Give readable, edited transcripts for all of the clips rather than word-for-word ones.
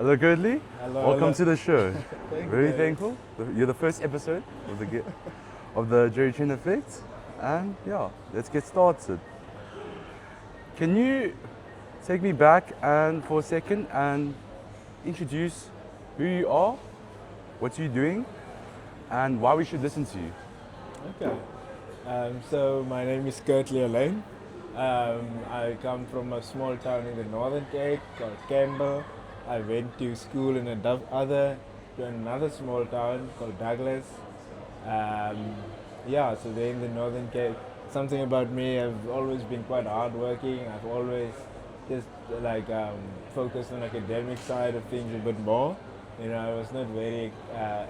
Hello, Curtly. Hello, Welcome hello. to the show. Thank Very you. thankful. You're the first episode of the Gerry effect, and yeah, let's get started. Can you take me back and for a second and introduce who you are, what you're doing, and why we should listen to you? Okay. So my name is Curtly Olyn. I come from a small town in the Northern Cape called Campbell. I went to school in another small town called Douglas. So they're in the Northern Cape. Something about me, I've always been quite hardworking. I've always just focused on academic side of things a bit more. I was not very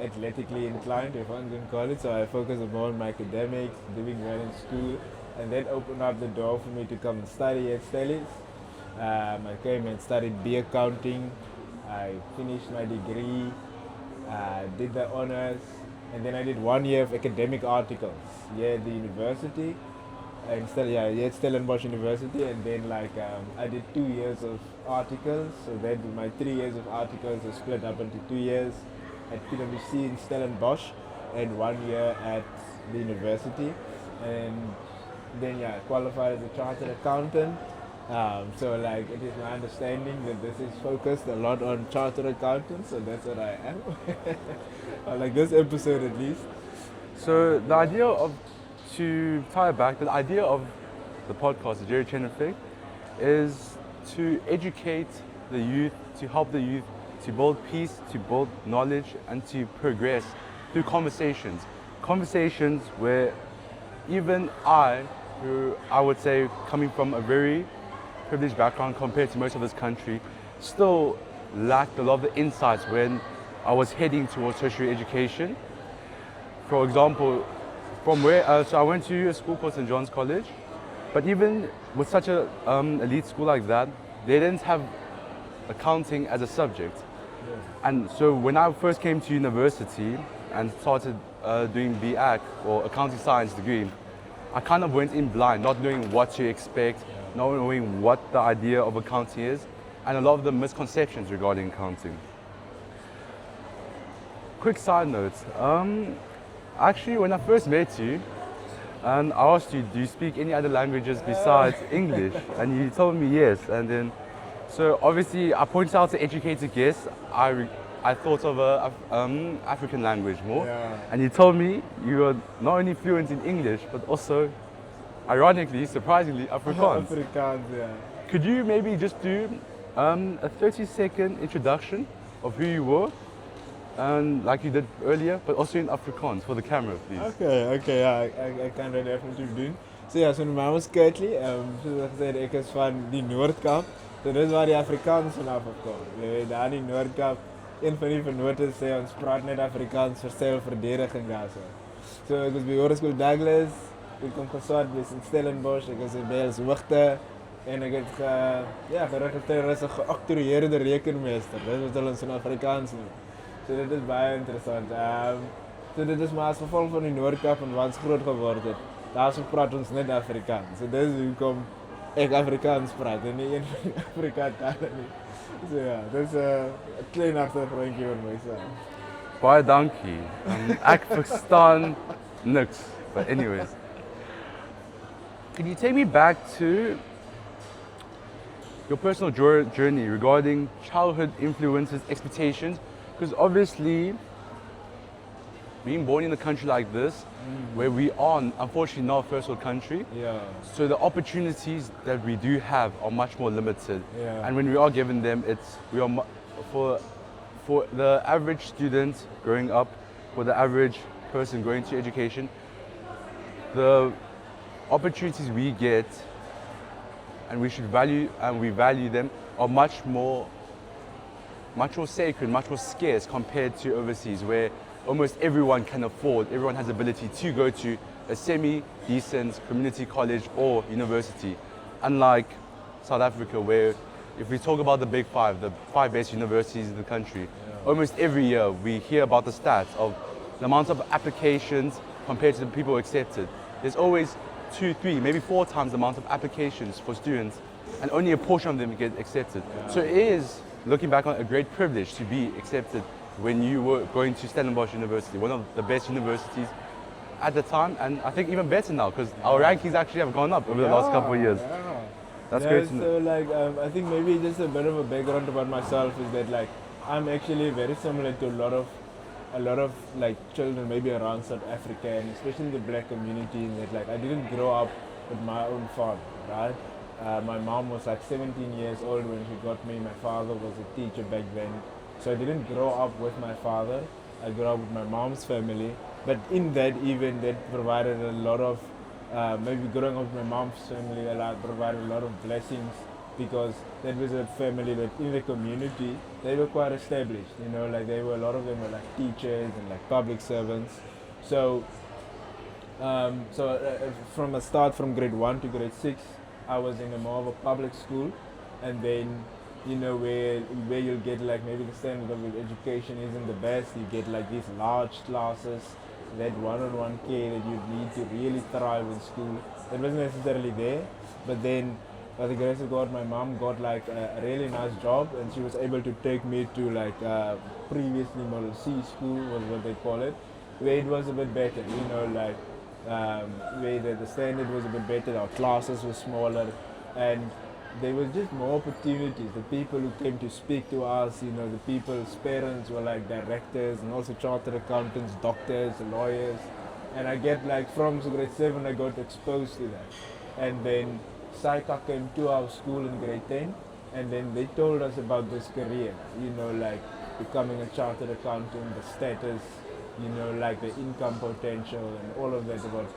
athletically inclined, if I'm in college, so I focused more on my academics, doing well in school, and that opened up the door for me to come and study at Stellies. I came and studied beer accounting. I finished my degree, did the honors, and then I did 1 year of academic articles here at the university. And still, yeah, at Stellenbosch University, and then I did 2 years of articles. So then my 3 years of articles are split up into 2 years at PwC in Stellenbosch, and 1 year at the university. And then I qualified as a chartered accountant. It is my understanding that this is focused a lot on chartered accountants, so that's what I am. Like this episode at least. So the idea of to tie it back, the idea of the podcast, the Gerry Effect, is to educate the youth, to help the youth, to build peace, to build knowledge, and to progress through conversations. Conversations where even I, who I would say coming from a very privileged background compared to most of this country, still lacked a lot of the insights when I was heading towards tertiary education. For example, so I went to a school called St. John's College, but even with such a elite school like that, they didn't have accounting as a subject. Yeah. And so when I first came to university and started doing BAc or accounting science degree, I kind of went in blind, not knowing what to expect, not knowing what the idea of accounting is, and a lot of the misconceptions regarding accounting. Quick side note. Actually, when I first met you, and I asked you, do you speak any other languages besides English? And you told me yes. And then, so obviously, I pointed out to educated guess. I thought of a African language more. Yeah. And you told me you are not only fluent in English, but also, ironically, surprisingly, Afrikaans. Afrikaans, yeah. Could you maybe just do a 30-second introduction of who you were? And like you did earlier, but also in Afrikaans for the camera, please. Okay, ja, ek kan dit definitief doen. So ja, so my naam is Curtly. Soos ek gesê, ek is van die Noord-Kaap. So dis waar die Afrikaans vanaf kom. Jy weet, daar in die Noord-Kaap, een van die vennote sê ons praat net Afrikaans vir selfverdediging daar so. So ek was by Hoërskool Douglas, ek kom geswat by Stellenbosch, ek was by als hoogte en ek het geregistreer as 'n geaktueerde rekenmeester. Dis wat hulle in Afrikaans noem. So dit is baie interessant. So dit is maar as gevolg van die Noord-Kaap en waar ons groot geword het. Daarso praat ons net Afrikaans. So dis hoekom ek Afrikaans praat en nie een van die Afrikaanse tale nie. So ja, dis 'n klein agtergrondjie oor myself. Baie dankie. Ek verstaan niks. But anyways. Can you take me back to your personal journey regarding childhood influences, expectations? Because obviously, being born in a country like this, where we are unfortunately not a first world country, so the opportunities that we do have are much more limited. Yeah. And when we are given them, for the average student growing up, for the average person going to education, the opportunities we get and we value them are much more sacred, much more scarce compared to overseas, where almost everyone can afford, everyone has the ability to go to a semi-decent community college or university. Unlike South Africa, where if we talk about the big five, the 5 best universities in the country, almost every year we hear about the stats of the amount of applications compared to the people accepted. There's always 2, 3, maybe 4 times the amount of applications for students, and only a portion of them get accepted. So it is looking back on, a great privilege to be accepted when you were going to Stellenbosch University, one of the best universities at the time, and I think even better now because our rankings actually have gone up over the last couple of years. Yeah. That's Yeah, great to know. so like I think maybe just a bit of a background about myself is that like I'm actually very similar to a lot of like children maybe around South Africa and especially the black community in that like I didn't grow up with my own father, right? My mom was like 17 years old when she got me. My father was a teacher back then, so I didn't grow up with my father. I grew up with my mom's family, but in that even that provided a lot of maybe growing up with my mom's family provided a lot of blessings because that was a family that in the community they were quite established. You know, like they were a lot of them were like teachers and like public servants. So from a start from grade 1 to grade 6, I was in a more of a public school, and then you know where you'll get like maybe the standard of your education isn't the best. You get like these large classes, that one-on-one care that you need to really thrive in school. That wasn't necessarily there, but then by the grace of God, my mom got like a really nice job, and she was able to take me to like previously Model C school was what they call it, where it was a bit better. You know, like where the standard was a bit better. Our classes were smaller, and there was just more opportunities. The people who came to speak to us, you know, the people's parents were like directors and also chartered accountants, doctors, lawyers. And I get like from grade 7 I got exposed to that. And then Saika came to our school in grade 10, and then they told us about this career, you know, like becoming a chartered accountant, the status, you know, like the income potential and all of that about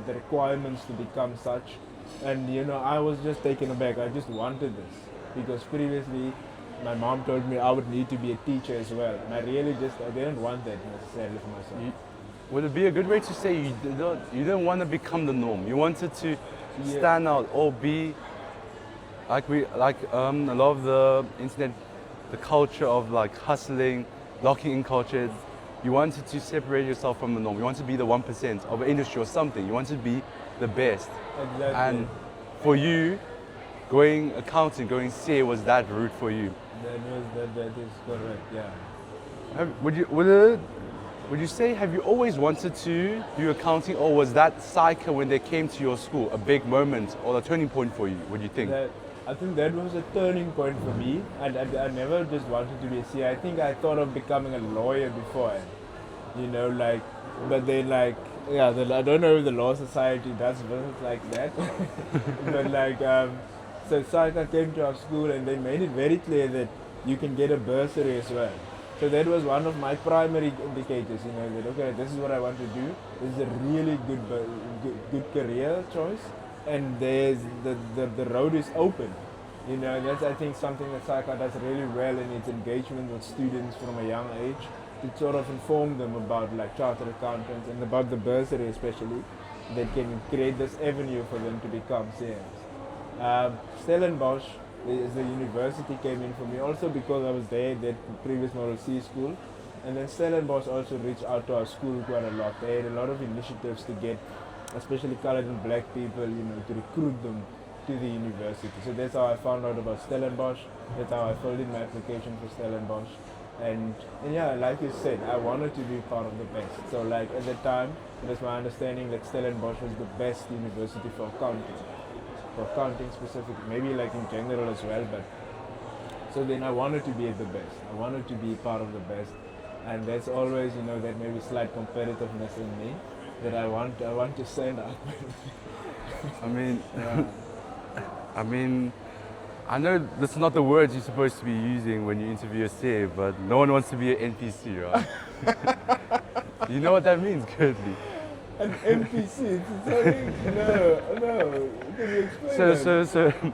the requirements to become such. And you know, I was just taken aback. I just wanted this because previously my mom told me I would need to be a teacher as well, and I didn't want that necessarily for myself. Would it be a good way to say you didn't want to become the norm? You wanted to stand out or be like a lot of the internet, the culture of like hustling, locking in culture. You wanted to separate yourself from the norm. You wanted to be the 1% of an industry or something. You wanted to be the best. Exactly. And for you, going accounting, going CA was that route for you. That is correct. Yeah. Would you say, have you always wanted to do accounting, or was that cycle when they came to your school a big moment or a turning point for you? What do you think? I think that was a turning point for me. I never just wanted to be a CA. I think I thought of becoming a lawyer beforehand. You know, like, but then like, yeah, I don't know if the Law Society does business like that. But like, so Saika came to our school and they made it very clear that you can get a bursary as well. So that was one of my primary indicators, you know, that okay, this is what I want to do. This is a really good career choice, and there's the road is open. You know, and that's I think something that Saika does really well in its engagement with students from a young age, to sort of inform them about like chartered accountants and about the bursary especially, that can create this avenue for them to become CMs. Stellenbosch, the university came in for me also because I was there, that previous Model C school, and then Stellenbosch also reached out to our school quite a lot. They had a lot of initiatives to get especially colored and black people, you know, to recruit them to the university. So that's how I found out about Stellenbosch. That's how I filled in my application for Stellenbosch. And yeah, like you said, I wanted to be part of the best. So like at the time, it was my understanding that Stellenbosch was the best university for accounting specifically, maybe like in general as well. But so then I wanted to be at the best. I wanted to be part of the best, and that's always, you know, that maybe slight competitiveness in me, that I want to stand out. I mean, Yeah. I know that's not the words you're supposed to be using when you interview a CA, but no one wants to be an NPC, right? You know what that means, Curtly? An NPC? No. Can you explain that?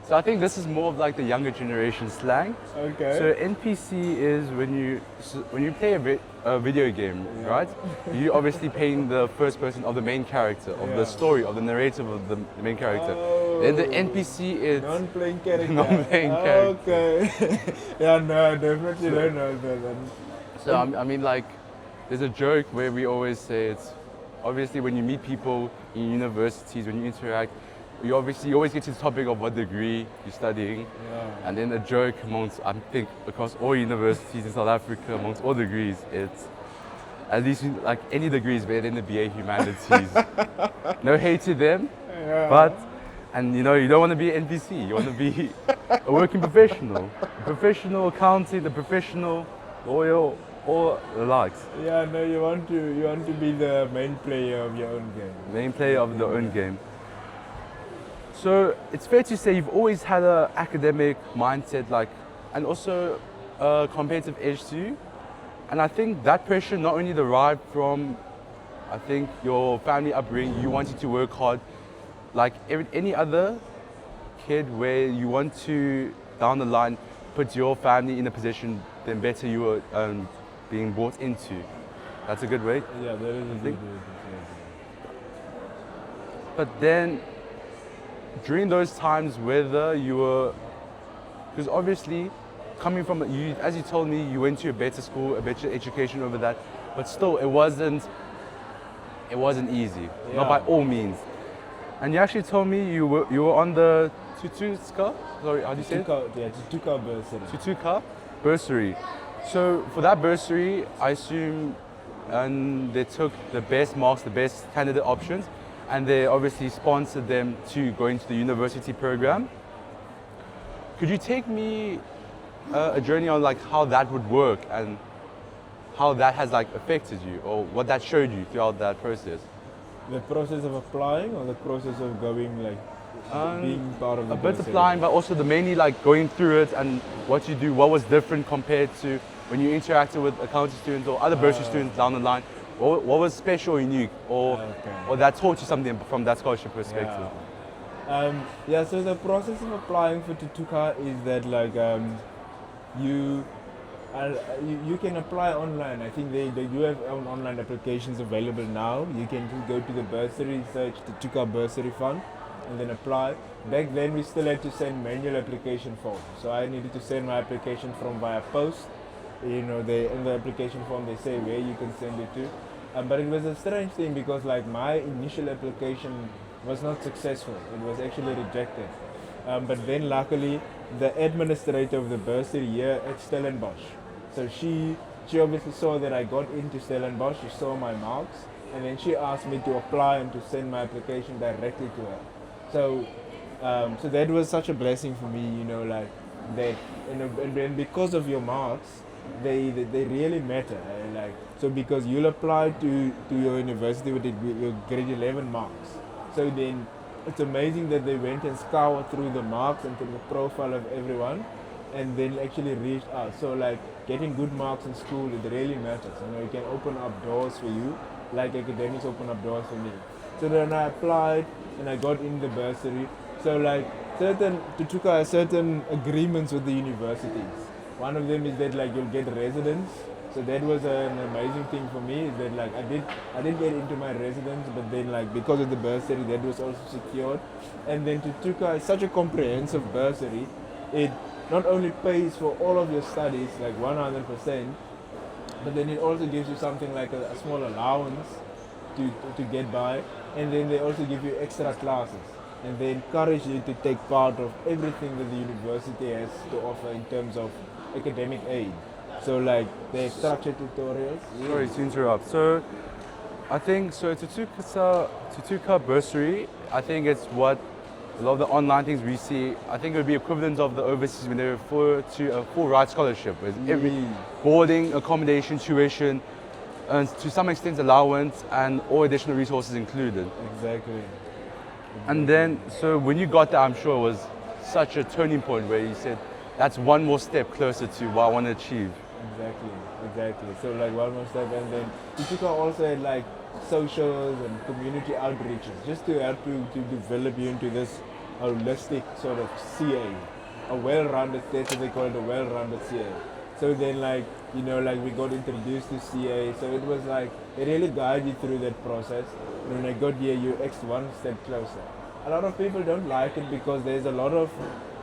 So I think this is more of like the younger generation slang. Okay. So NPC is when you play a video game, right? You obviously playing the first person of the main character, of the story, of the narrative of the main character. Then the NPC is non-playing character. Non-playing character. Okay. Yeah, no, I definitely don't know that. So I mean, like, there's a joke where we always say it's obviously when you meet people in universities, when you interact, you obviously always get to the topic of what degree you're studying. Yeah. And then a joke amongst, I think, across all universities in South Africa, amongst all degrees, it's at least like any degree is better than the BA Humanities. No hate to them, Yeah. but, and you know, you don't want to be an NPC, you want to be a working professional. A professional accountant, a professional lawyer, or the likes. Yeah, no, you want to be the main player of your own game. Main player of their own game. So it's fair to say you've always had an academic mindset, like, and also a competitive edge to you. And I think that pressure not only derived from, I think, your family upbringing, you wanted to work hard, like any other kid where you want to, down the line, put your family in a position, then better you were being brought into. That's a good way. Yeah, that is a good think- way to say it. But then, during those times, whether you were, because obviously, coming from you, as you told me, you went to a better school, a better education over that, but still, it wasn't easy, not by Yeah. all means. And you actually told me you were on the Tutuka, sorry, how do you say it? Tutuka bursary. Tutuka bursary. So for that bursary, I assume, and they took the best marks, the best candidate options, and they obviously sponsored them to go into the university program. Could you take me a journey on like how that would work and how that has like affected you, or what that showed you throughout that process? The process of applying or the process of going like being part of the A bit bursary? applying, but also the mainly like going through it and what you do. What was different compared to when you interacted with accounting students or other bursary students down the line? What was special or unique, or that taught you something from that scholarship perspective? Yeah, so the process of applying for Tutuka is that like you can apply online. I think they do have online applications available now. You can just go to the bursary, search Tutuka bursary fund, and then apply. Back then we still had to send manual application forms. So I needed to send my application form via post. You know, in the application form they say where you can send it to. But it was a strange thing because like my initial application was not successful. It was actually rejected. But then luckily the administrator of the bursary here at Stellenbosch. So she obviously saw that I got into Stellenbosch, she saw my marks, and then she asked me to apply and to send my application directly to her. So that was such a blessing for me, you know, like that, and then because of your marks, they really matter. Like so, because you'll apply to your university with your grade 11 marks. So then it's amazing that they went and scoured through the marks and through the profile of everyone, and then actually reached out. So like getting good marks in school, it really matters. You know, it can open up doors for you, like academics open up doors for me. So then I applied and I got in the bursary. So like Tutuka has certain agreements with the universities. One of them is that like you'll get residence. So that was an amazing thing for me, is that like I did get into my residence, but then like because of the bursary that was also secured. And then Tutuka is such a comprehensive bursary. It not only pays for all of your studies like 100%, but then it also gives you something like a small allowance to get by, and then they also give you extra classes, and they encourage you to take part of everything that the university has to offer in terms of academic aid. So like they have structured tutorials. Sorry to interrupt. So I think Tutuka bursary, I think it's what a lot of the online things we see, I think it would be equivalent of the overseas when they refer to a full ride scholarship with every boarding, accommodation, tuition, and to some extent allowance and all additional resources included. Exactly. And then, so when you got there, I'm sure it was such a turning point where you said, that's one more step closer to what I want to achieve. Exactly. So like one more step, and then Tutuka also had like socials and community outreaches just to help you to develop you into this holistic sort of CA, a well-rounded, that's what they call it, a well-rounded CA. So then like, you know, like we got introduced to CA, so it was like, it really guided you through that process. And when I got here, you're one step closer. A lot of people don't like it because there's a lot of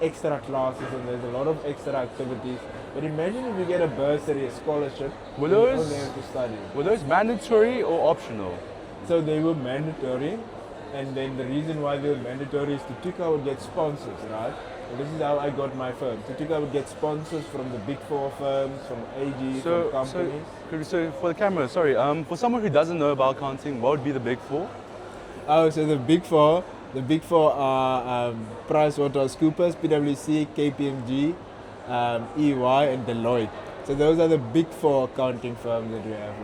extra classes and there's a lot of extra activities. But imagine if you get a bursary, a scholarship, Were and you those- only have to study. Were those mandatory or optional? So they were mandatory, And then the reason why they were mandatory is Tutuka would get sponsors, right? And this is how I got my firm. Tutuka would get sponsors from the big four firms, from AG, from companies. So for the camera, sorry, for someone who doesn't know about accounting, what would be the big four? Oh, so the big four are PricewaterhouseCoopers, PwC, KPMG, EY, and Deloitte. So those are the big four accounting firms that we have.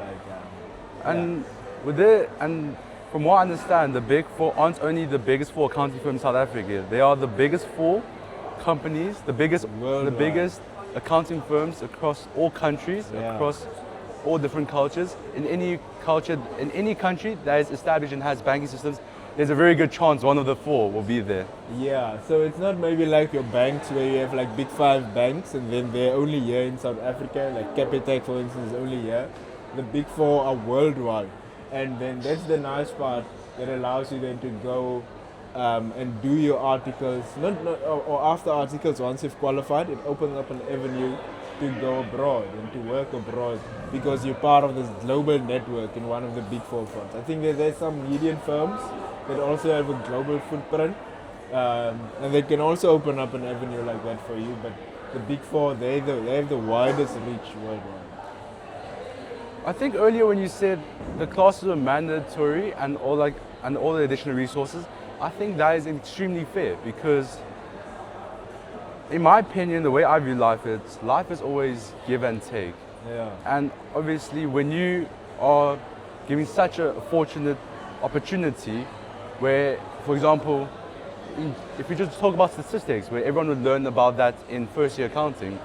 And from what I understand, the big four aren't only the biggest four accounting firms in South Africa. They are the biggest four companies, the biggest accounting firms across all countries, across all different cultures. In any culture, in any country that is established and has banking systems, there's a very good chance one of the four will be there. Yeah, so it's not maybe like your banks where you have like big five banks and then they're only here in South Africa, like Capitec for instance is only here. The big four are worldwide. And then that's the nice part that allows you then to go and do your articles, or after articles, once you've qualified, it opens up an avenue to go abroad and to work abroad because you're part of this global network in one of the big four firms. I think that there's some medium firms that also have a global footprint and they can also open up an avenue like that for you, but the big four, they have the widest reach worldwide. I think earlier when you said the classes were mandatory and all the additional resources, I think that is extremely fair because in my opinion, the way I view life is always give and take. Yeah. And obviously when you are given such a fortunate opportunity where, for example, if we just talk about statistics, where everyone would learn about that in first year accounting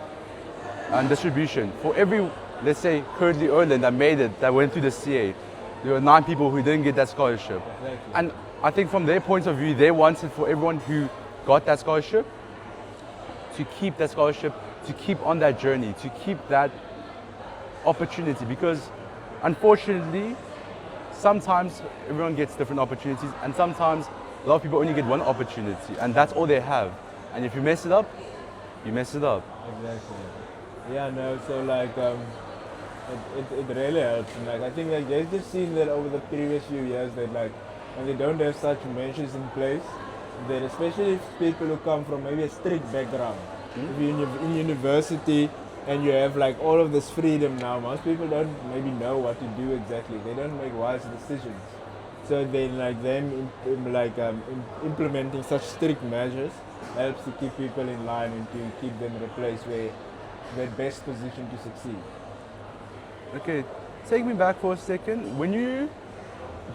and distribution, for every, let's say, Curtly Olyn that made it, that went through the CA, there were 9 people who didn't get that scholarship. Exactly. And I think from their point of view, they wanted for everyone who got that scholarship to keep that scholarship, to keep on that journey, to keep that opportunity, because unfortunately, sometimes everyone gets different opportunities and sometimes a lot of people only get one opportunity and that's all they have. And if you mess it up, you mess it up. Exactly. Yeah, no, so like, it really helps. And like, I think like they've just seen that over the previous few years that like, when they don't have such measures in place, that especially if people who come from maybe a strict background, if you're in university and you have like all of this freedom now, most people don't maybe know what to do exactly. They don't make wise decisions. So then like them implementing such strict measures helps to keep people in line and to keep them in a place where they're best positioned to succeed. Okay, take me back for a second.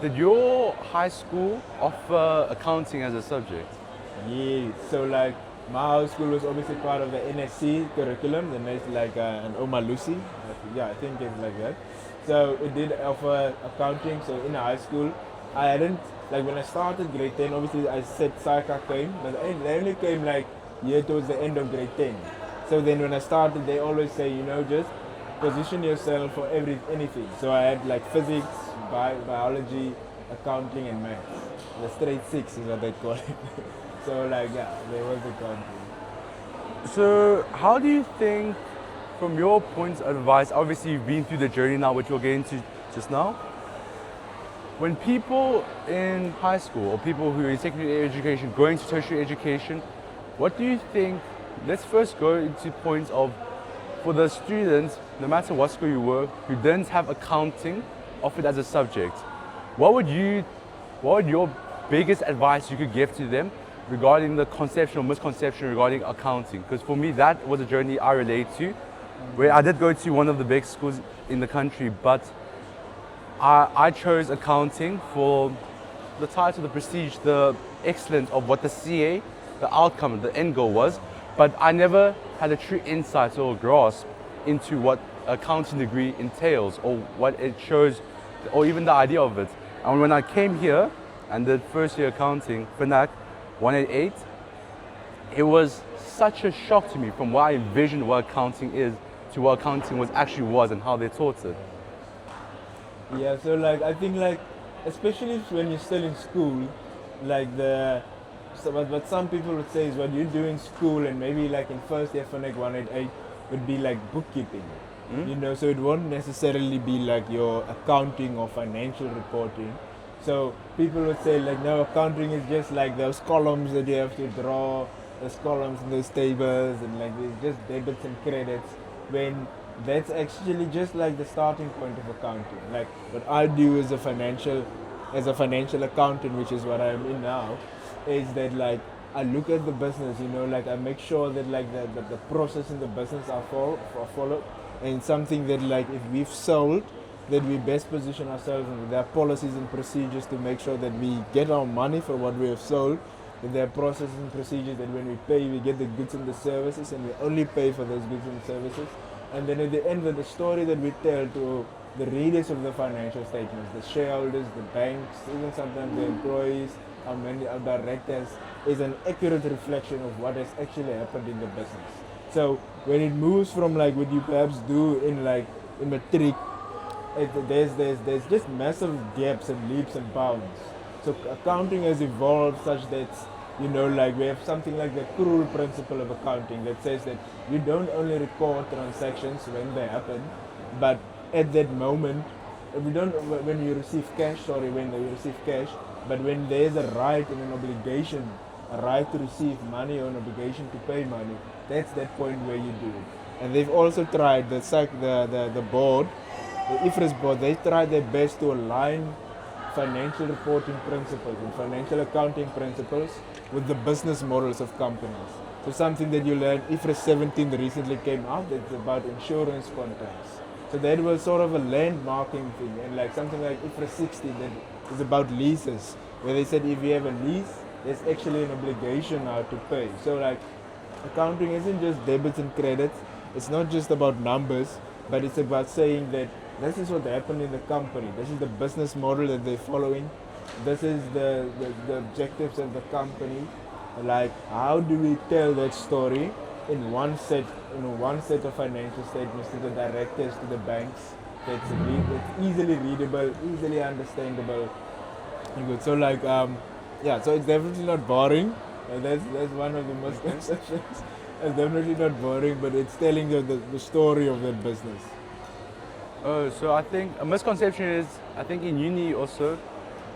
Did your high school offer accounting as a subject? Yeah, so like my high school was obviously part of the NSC curriculum, the next like an Omalusi. I think it's like that. So it did offer accounting. So in high school, I hadn't, like when I started grade 10, obviously I said Psycha came, but they only came like year towards the end of grade 10. So then when I started, they always say, just position yourself for anything. So I had like physics, biology, accounting and maths. The straight 6 is what they call it. So like, yeah, there was accounting. So how do you think, from your point of advice, obviously you've been through the journey now, which we'll get into just now, when people in high school or people who are in secondary education going to tertiary education, what do you think, let's first go into points of, for the students, no matter what school you were, who didn't have accounting offered as a subject, what would your biggest advice you could give to them regarding the conception or misconception regarding accounting? Because for me, that was a journey I relate to, where I did go to one of the big schools in the country, but I chose accounting for the title, the prestige, the excellence of what the CA, the outcome, the end goal was, but I never had a true insight or grasp into what accounting degree entails or what it shows, or even the idea of it. And when I came here and did first year accounting, FNAC 188, it was such a shock to me from what I envisioned what accounting is to what accounting actually was and how they taught it. Yeah, so like I think like especially when you're still in school, like what some people would say is what you do in school and maybe like in first year FNAC 188 would be like bookkeeping. So it won't necessarily be like your accounting or financial reporting. So people would say like, no, accounting is just like those columns that you have to draw, those columns and those tables, and like it's just debits and credits. When that's actually just like the starting point of accounting. Like what I do as a financial accountant, which is what I'm in now, is that like I look at the business, like I make sure that like the process in the business are followed, and something that like if we've sold, that we best position ourselves and there are policies and procedures to make sure that we get our money for what we have sold, that there are processes and procedures that when we pay, we get the goods and the services, and we only pay for those goods and services. And then at the end of the story that we tell to the readers of the financial statements, the shareholders, the banks, even sometimes the employees, our directors, is an accurate reflection of what has actually happened in the business. So when it moves from like what you perhaps do in like in matric, there's just massive gaps and leaps and bounds. So accounting has evolved such that like we have something like the accrual principle of accounting that says that you don't only record transactions when they happen, but at that moment, we don't when you receive cash. When you receive cash, but when there's a right and an obligation, a right to receive money or an obligation to pay money, that's that point where you do it. And they've also tried the board, the IFRS board. They tried their best to align financial reporting principles and financial accounting principles with the business models of companies. So something that you learn, IFRS 17 recently came out, that's about insurance contracts. So that was sort of a landmarking thing, and like something like IFRS 16 that is about leases, where they said if you have a lease, there's actually an obligation now to pay. So like accounting isn't just debits and credits, it's not just about numbers, but it's about saying that this is what happened in the company, this is the business model that they're following, this is the objectives of the company. Like how do we tell that story in one set of financial statements to the directors, to the banks, that's easily readable, easily understandable, and good. So like so it's definitely not boring. That's one of the misconceptions. It's definitely not boring, but it's telling the story of that business. So I think a misconception is, I think in uni also,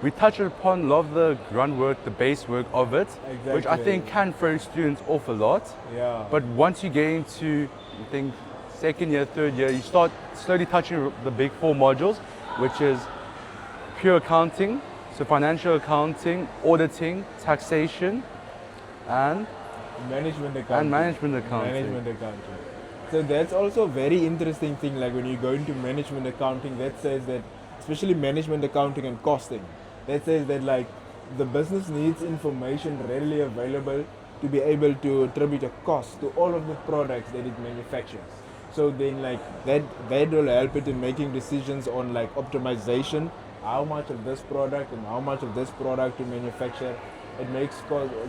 we touch upon a lot of the groundwork, the base work of it, Exactly. which I think can throw students off a lot. Yeah. But once you get into, I think, second year, third year, you start slowly touching the big four modules, which is pure accounting, so financial accounting, auditing, taxation, and management accounting. Management accounting. So that's also a very interesting thing, like when you go into management accounting, that says that, especially management accounting and costing, that says that like the business needs information readily available to be able to attribute a cost to all of the products that it manufactures. So then like that will help it in making decisions on like optimization, how much of this product and how much of this product to manufacture. It makes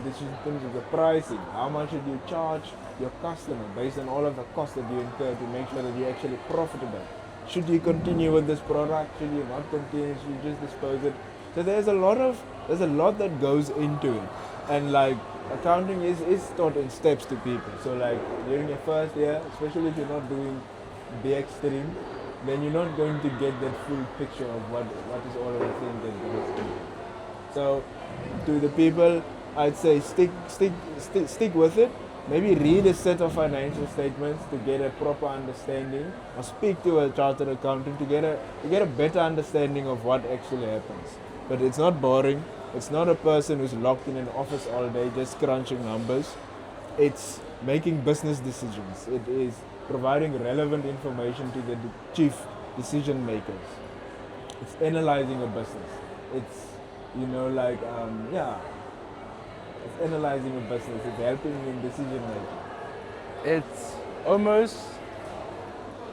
decisions in terms of the pricing, how much should you charge your customer based on all of the costs that you incur to make sure that you're actually profitable. Should you continue with this product? Should you not continue? Should you just dispose it? So there's a lot that goes into it, and like accounting is taught in steps to people. So like during your first year, especially if you're not doing the extreme, then you're not going to get that full picture of what is all of the things that goes into it. So to the people, I'd say stick with it. Maybe read a set of financial statements to get a proper understanding, or speak to a chartered accountant to get a better understanding of what actually happens. But it's not boring. It's not a person who's locked in an office all day just crunching numbers. It's making business decisions. It is providing relevant information to the chief decision makers. It's analyzing a business. It's it's analyzing a business. It's helping in decision making. it's almost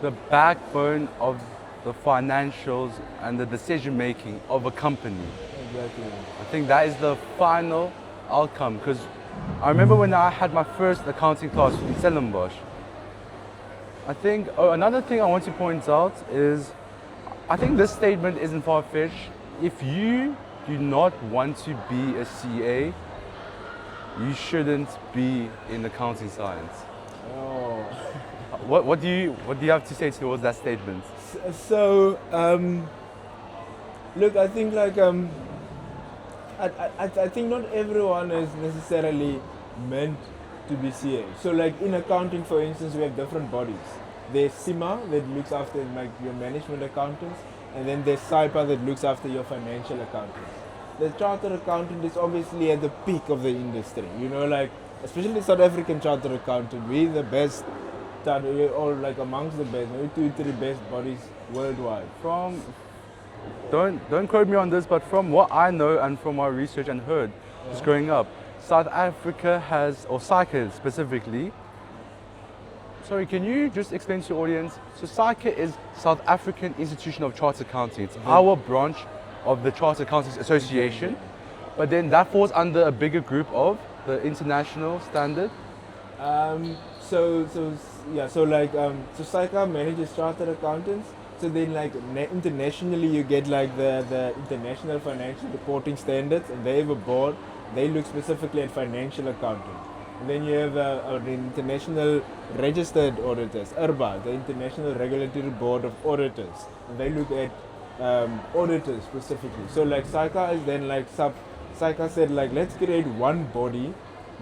the backbone of the financials and the decision making of a company. Exactly. I think that is the final outcome, because I remember when I had my first accounting class in Stellenbosch. I think another thing I want to point out is, I think this statement isn't far-fetched. If you do not want to be a CA, you shouldn't be in accounting science. Oh. What do you have to say towards that statement? So, look, I think like I think not everyone is necessarily meant to be CA. So like in accounting, for instance, we have different bodies. There's SIMA that looks after like your management accountants, and then there's SAIPA that looks after your financial accountants. The chartered accountant is obviously at the peak of the industry. You know, like especially the South African chartered accountant, we're the best, we're all like amongst the best, maybe 2, 3 best bodies worldwide. From don't quote me on this, but from what I know and from my research and heard, just growing up, South Africa has, or SAICA specifically. Sorry, can you just explain to the audience? So SAICA is South African Institution of Chartered Accounting. It's our branch of the Chartered Accountants Association, but then that falls under a bigger group of the international standard. So SAICA manages chartered accountants. So then like internationally you get like the international financial reporting standards, and they have a board. They look specifically at financial accounting. And then you have the international registered auditors, IRBA, the International Regulatory Board of Auditors. And they look at auditors specifically. So like SAICA is then like SAICA said like let's create one body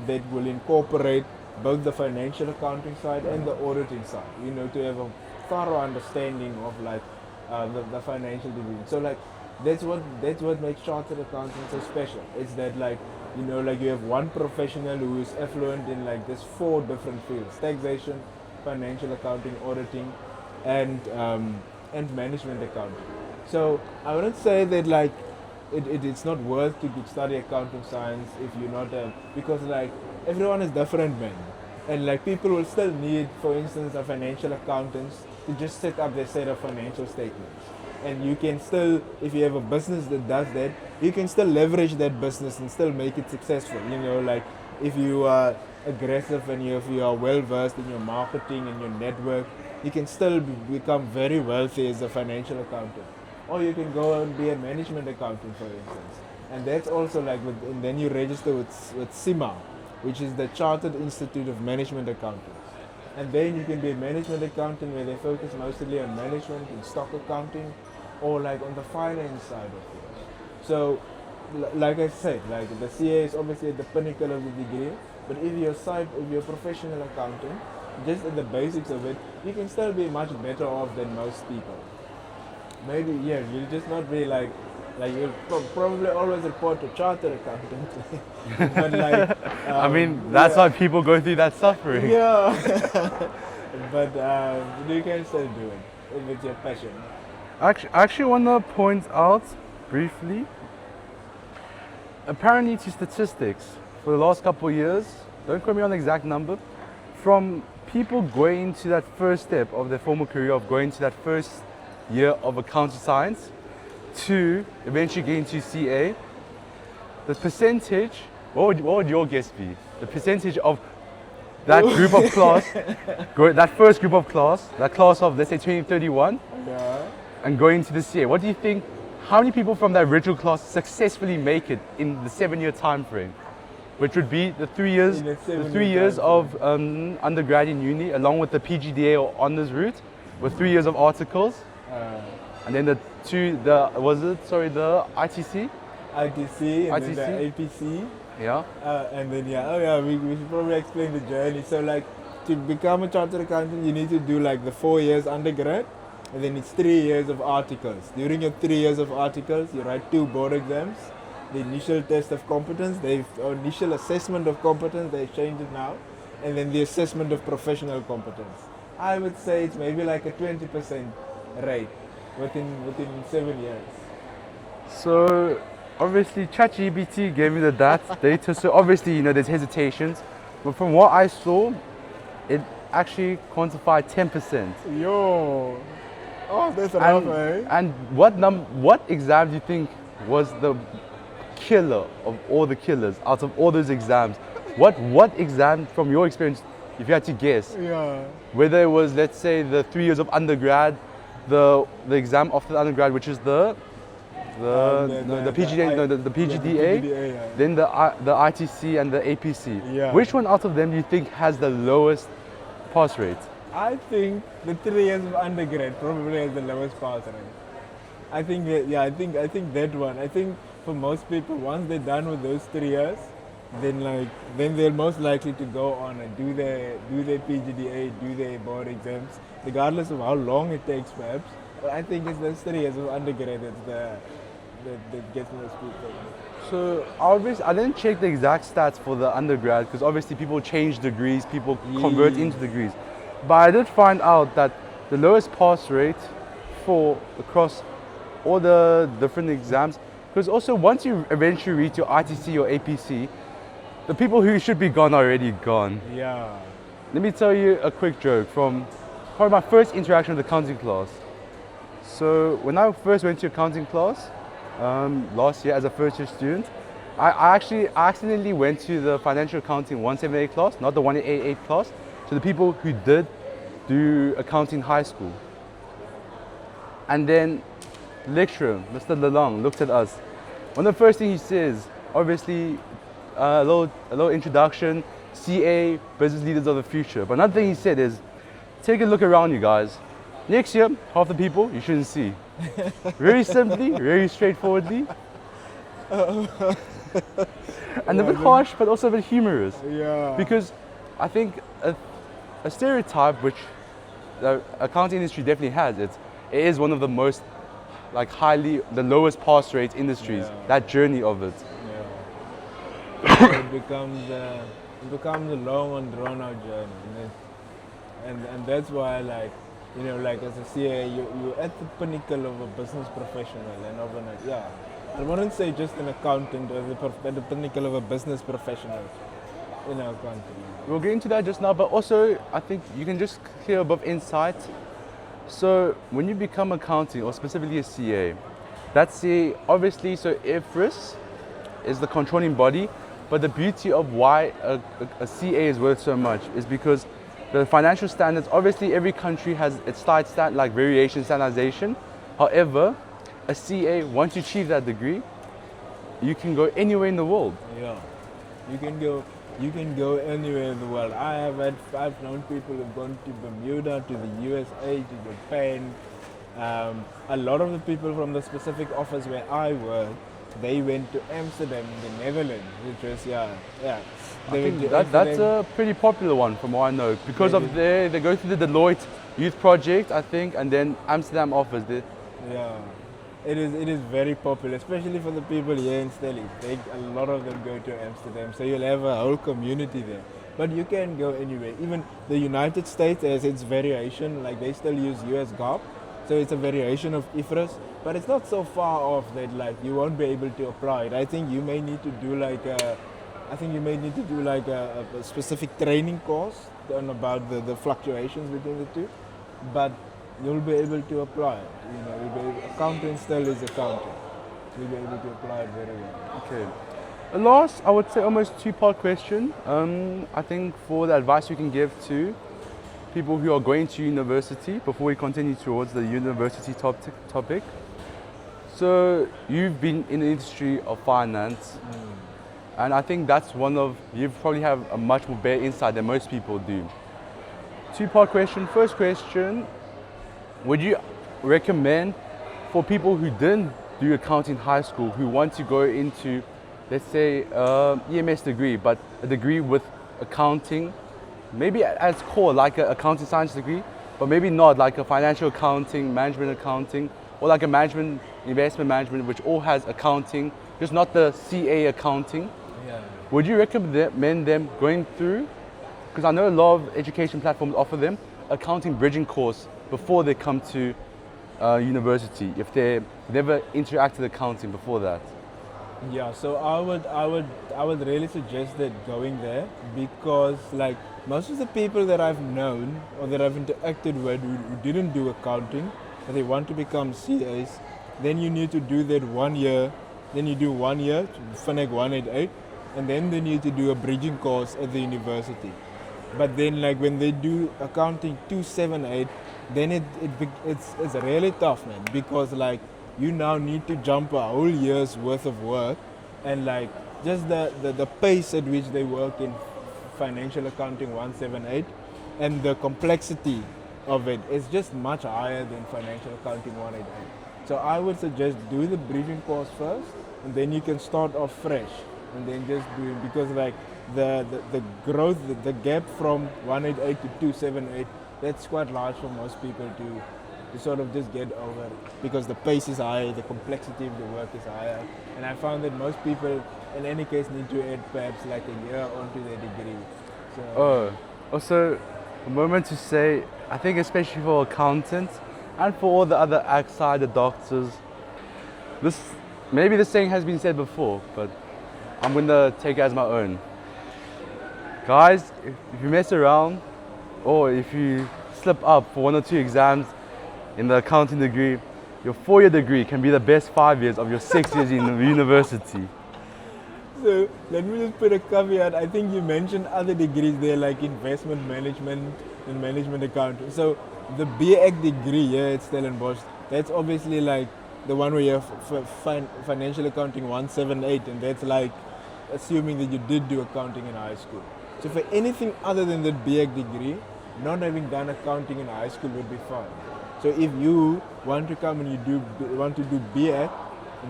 that will incorporate both the financial accounting side and the auditing side. You know, to have a thorough understanding of like the financial division. So like that's what makes chartered accounting so special. It's that like you know like you have one professional who is affluent in like this 4 different fields: taxation, financial accounting, auditing, and management accounting. So I wouldn't say that like it's not worth to study accounting science if you're not because like everyone is different, man. And like people will still need, for instance, a financial accountants to just set up their set of financial statements. And you can still, if you have a business that does that, you can still leverage that business and still make it successful. You know, like if you are aggressive and if you are well versed in your marketing and your network, you can still become very wealthy as a financial accountant. Or you can go and be a management accountant, for instance. And that's also like, and then you register with SIMA, which is the Chartered Institute of Management Accountants. And then you can be a management accountant where they focus mostly on management and stock accounting, or like on the finance side of things. So, like I said, like the CA is obviously at the pinnacle of the degree, but if you're a professional accountant, just at the basics of it, you can still be much better off than most people. Maybe, yeah, you'll just not be like you'll probably always report to chartered accountant. But like, I mean, that's why people go through that suffering. Yeah. But you can still do it if it's your passion. I actually want to point out briefly, apparently to statistics for the last couple of years, don't quote me on the exact number, from people going to that first step of their formal career, of going to that first year of accounting science, to eventually getting to CA, the percentage, what would your guess be? The percentage of that group of class, that first group of class, that class of let's say 2031, Yeah. and going to the CA. What do you think, how many people from that original class successfully make it in the 7-year time frame? Which would be the 3 years, of undergrad in uni, along with the PGDA or honors route, with 3 years of articles. And then the ITC? ITC and then the APC. Yeah. And then we should probably explain the journey. So like to become a chartered accountant, you need to do like the 4 years undergrad, and then it's 3 years of articles. During your 3 years of articles, you write 2 board exams. The initial test of competence, initial assessment of competence, they've changed it now, and then the assessment of professional competence. I would say it's maybe like a 20% rate within 7 years. So obviously ChatGPT gave me the data, so obviously there's hesitations, but from what I saw, it actually quantified 10%. Yo, oh that's rough, eh? And what exam do you think was the killer of all the killers out of all those exams? What exam, from your experience, if you had to guess, whether it was, let's say, the 3 years of undergrad, the exam after the undergrad, which is the PGDA, then the ITC and the APC. Yeah. Which one out of them do you think has the lowest pass rate? I think the 3 years of undergrad probably has the lowest pass rate. I think that one. I think for most people, once they're done with those 3 years, then they're most likely to go on and do their PGDA, do their board exams, regardless of how long it takes, perhaps. But I think it's those 3 years of undergrad that gets most people. So obviously, I didn't check the exact stats for the undergrad because obviously people change degrees, people convert into degrees. But I did find out that the lowest pass rate for across all the different exams, because also once you eventually reach your ITC or APC, the people who should be gone are already gone. Yeah. Let me tell you a quick joke from probably my first interaction with accounting class. So when I first went to accounting class last year as a first year student, I accidentally went to the financial accounting 178 class, not the 188 class, to the people who did do accounting high school. And then lecturer, Mr. Lalong, looked at us. One of the first things he says, obviously a little introduction, CA, business leaders of the future. But another thing he said is, take a look around you guys. Next year, half the people you shouldn't see. Very simply, very straightforwardly. And a bit harsh, but also a bit humorous. Yeah. Because I think a stereotype which the accounting industry definitely has, it is one of the most, like the lowest pass rate industries, that journey of it. Yeah. It becomes a long and drawn out journey. And that's why, like, you know, like as a CA, you're at the pinnacle of a business professional and of I wouldn't say just an accountant, at the pinnacle of a business professional in accounting. We'll get into that just now, but also I think you can just clear above insight. So when you become accounting, or specifically a CA, that CA, obviously, so IFRS is the controlling body, but the beauty of why a CA is worth so much is because the financial standards, obviously every country has its slight like variation, standardization. However, a CA, once you achieve that degree, you can go anywhere in the world. Yeah, you can go anywhere in the world. I've known people who've gone to Bermuda, to the USA, to Japan. A lot of the people from the specific office where I work, they went to Amsterdam in the Netherlands, which was I think that's a pretty popular one from what I know. Because they go to the Deloitte Youth Project, I think, and then Amsterdam offers it. Yeah, it is very popular, especially for the people here in Stelly. A lot of them go to Amsterdam, so you'll have a whole community there. But you can go anywhere. Even the United States has its variation, like they still use US GAAP, so it's a variation of IFRS, but it's not so far off that like you won't be able to apply it. I think you may need to do like a specific training course on about the fluctuations between the two, but you'll be able to apply it. You know, accounting still is accounting. You'll be able to apply it very well. Okay. The last, I would say, almost two-part question. I think for the advice you can give to people who are going to university before we continue towards the university topic. So you've been in the industry of finance. And I think that's you probably have a much more better insight than most people do. Two-part question. First question, would you recommend for people who didn't do accounting high school, who want to go into, let's say, EMS degree, but a degree with accounting, maybe as core, like an accounting science degree, but maybe not like a financial accounting, management accounting, or like a management, investment management, which all has accounting, just not the CA accounting. Yeah. Would you recommend them going through, because I know a lot of education platforms offer them accounting bridging course before they come to university, if they never interacted with accounting before that? Yeah, so I would really suggest that going there, because like most of the people that I've known or that I've interacted with who didn't do accounting, but they want to become CAs, then you need to do that 1 year, then you do 1 year, FINEC 188, and then they need to do a bridging course at the university. But then like when they do accounting 278, then it's really tough, man, because like you now need to jump a whole year's worth of work, and like just the pace at which they work in financial accounting 178 and the complexity of it is just much higher than financial accounting 188. So I would suggest do the bridging course first, and then you can start off fresh, and then just do it, because like the growth, the gap from 188 to 278, that's quite large for most people to sort of just get over, because the pace is high, the complexity of the work is higher, and I found that most people in any case need to add perhaps like a year onto their degree. So Also, a moment to say, I think especially for accountants and for all the other outside the doctors, this maybe this saying has been said before, but I'm gonna take it as my own. Guys, if you mess around or if you slip up for 1 or 2 exams in the accounting degree, your 4-year degree can be the best 5 years of your 6 years in university. So let me just put a caveat. I think you mentioned other degrees there, like investment management and management accounting. So the BAc degree here at Stellenbosch, that's obviously like the one where you have financial accounting 178, and that's like assuming that you did do accounting in high school. So for anything other than that BAc degree, not having done accounting in high school would be fine. So if you want to come and want to do BAc,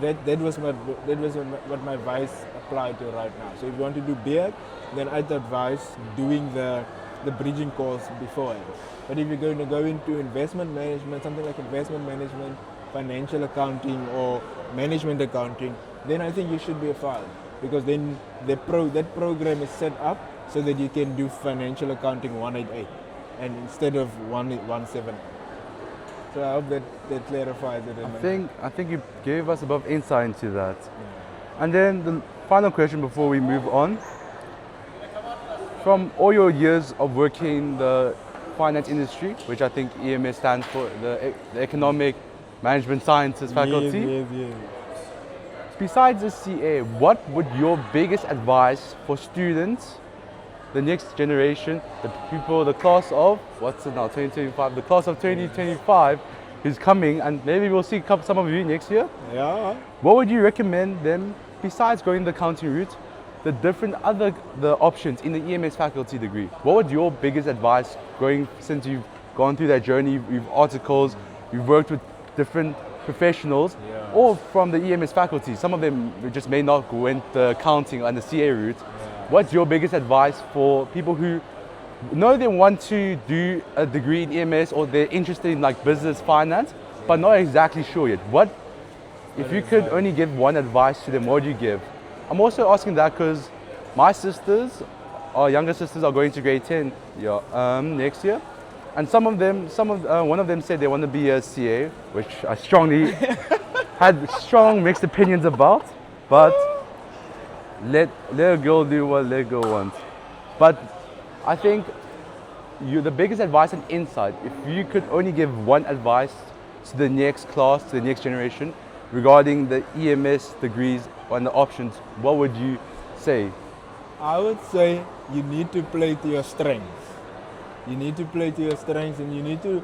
that was what my advice applied to right now. So if you want to do BAc, then I'd advise doing the bridging course beforehand. But if you're going to go into investment management, something like investment management, financial accounting, or management accounting, then I think you should be fine, because then that program is set up so that you can do financial accounting 188 and instead of 117. So I hope that clarifies it. I think you gave us a bit of insight into that. And then the final question before we move on. From all your years of working in the finance industry, which I think EMS stands for, the Economic Management Sciences faculty. Yes. Besides the CA, what would your biggest advice for students, the next generation, the people, the class of, what's it now, 2025, the class of 2025 who's coming, and maybe we'll see some of you next year? Yeah. What would you recommend them, besides going the accounting route, the options in the EMS faculty degree? What would your biggest advice since you've gone through that journey, you've articles, you've worked with different professionals, or from the EMS faculty, some of them just may not go into the accounting and the CA route. What's your biggest advice for people who know they want to do a degree in EMS, or they're interested in like business finance, but not exactly sure yet? If you could only give one advice to them, what would you give? I'm also asking that because my sisters, our younger sisters, are going to grade 10 next year. And one of them said they want to be a CA, which I strongly had strong mixed opinions about. But let a girl do what let girl wants. But I think the biggest advice and insight, if you could only give one advice to the next class, to the next generation, regarding the EMS degrees and the options, what would you say? I would say you need to play to your strengths. You need to play to your strengths, and you need to,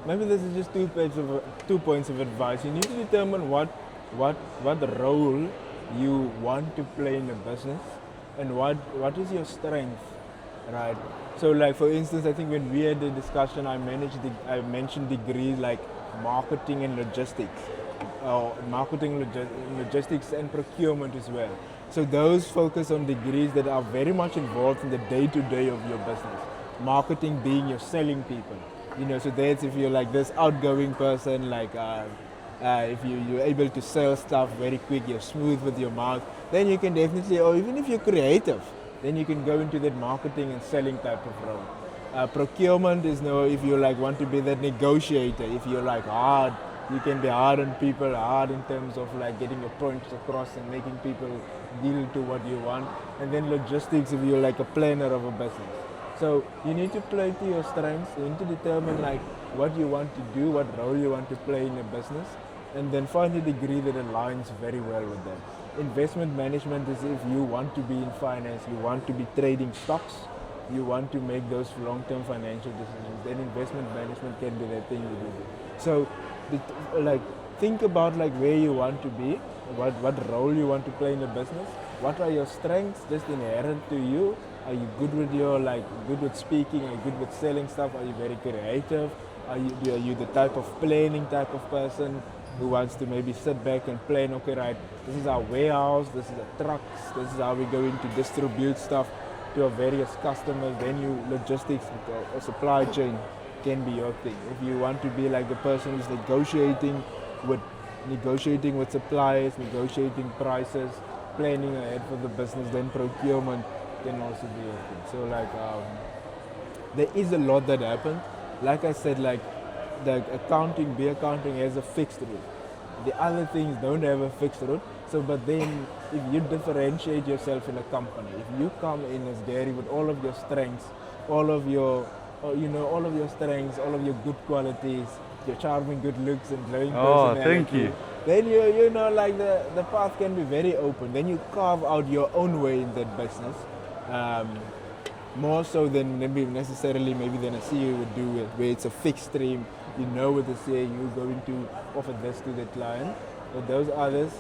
maybe this is just 2 points of advice. You need to determine what role you want to play in the business, and what is your strength, right? So like for instance, I think when we had the discussion, I mentioned degrees like marketing and logistics, logistics and procurement as well. So those focus on degrees that are very much involved in the day-to-day of your business. Marketing being you're selling people, so that's if you're like this outgoing person, like if you're able to sell stuff very quick, you're smooth with your mouth, then you can definitely, or even if you're creative, then you can go into that marketing and selling type of role. Procurement is if you like want to be that negotiator, if you're like hard, you can be hard on people, hard in terms of like getting your points across and making people deal to what you want. And then logistics, if you're like a planner of a business. So you need to play to your strengths. You need to determine like what you want to do, what role you want to play in your business, and then find a degree that aligns very well with that. Investment management is if you want to be in finance, you want to be trading stocks, you want to make those long-term financial decisions, then investment management can be that thing that you do. So think about like where you want to be, what role you want to play in the business, what are your strengths just inherent to you. Are you good with good with speaking? Are you good with selling stuff? Are you very creative? Are you the type of planning type of person? who wants to maybe sit back and plan, okay, right, this is our warehouse, this is the trucks, this is how we're going to distribute stuff to our various customers, then logistics or supply chain can be your thing. If you want to be like the person who's negotiating with suppliers, negotiating prices, planning ahead for the business, then procurement can also be your thing. So like there is a lot that happens. Like I said, like the accounting has a fixed route. The other things don't have a fixed route. So, but then if you differentiate yourself in a company, if you come in as Gerry with all of your strengths, all of your strengths, all of your good qualities, your charming good looks and glowing personality. Thank you. Then you know, like the path can be very open. Then you carve out your own way in that business. More so than maybe necessarily than a CEO would do it, where it's a fixed stream. You know with the CEO you're going to offer this to the client. But those others,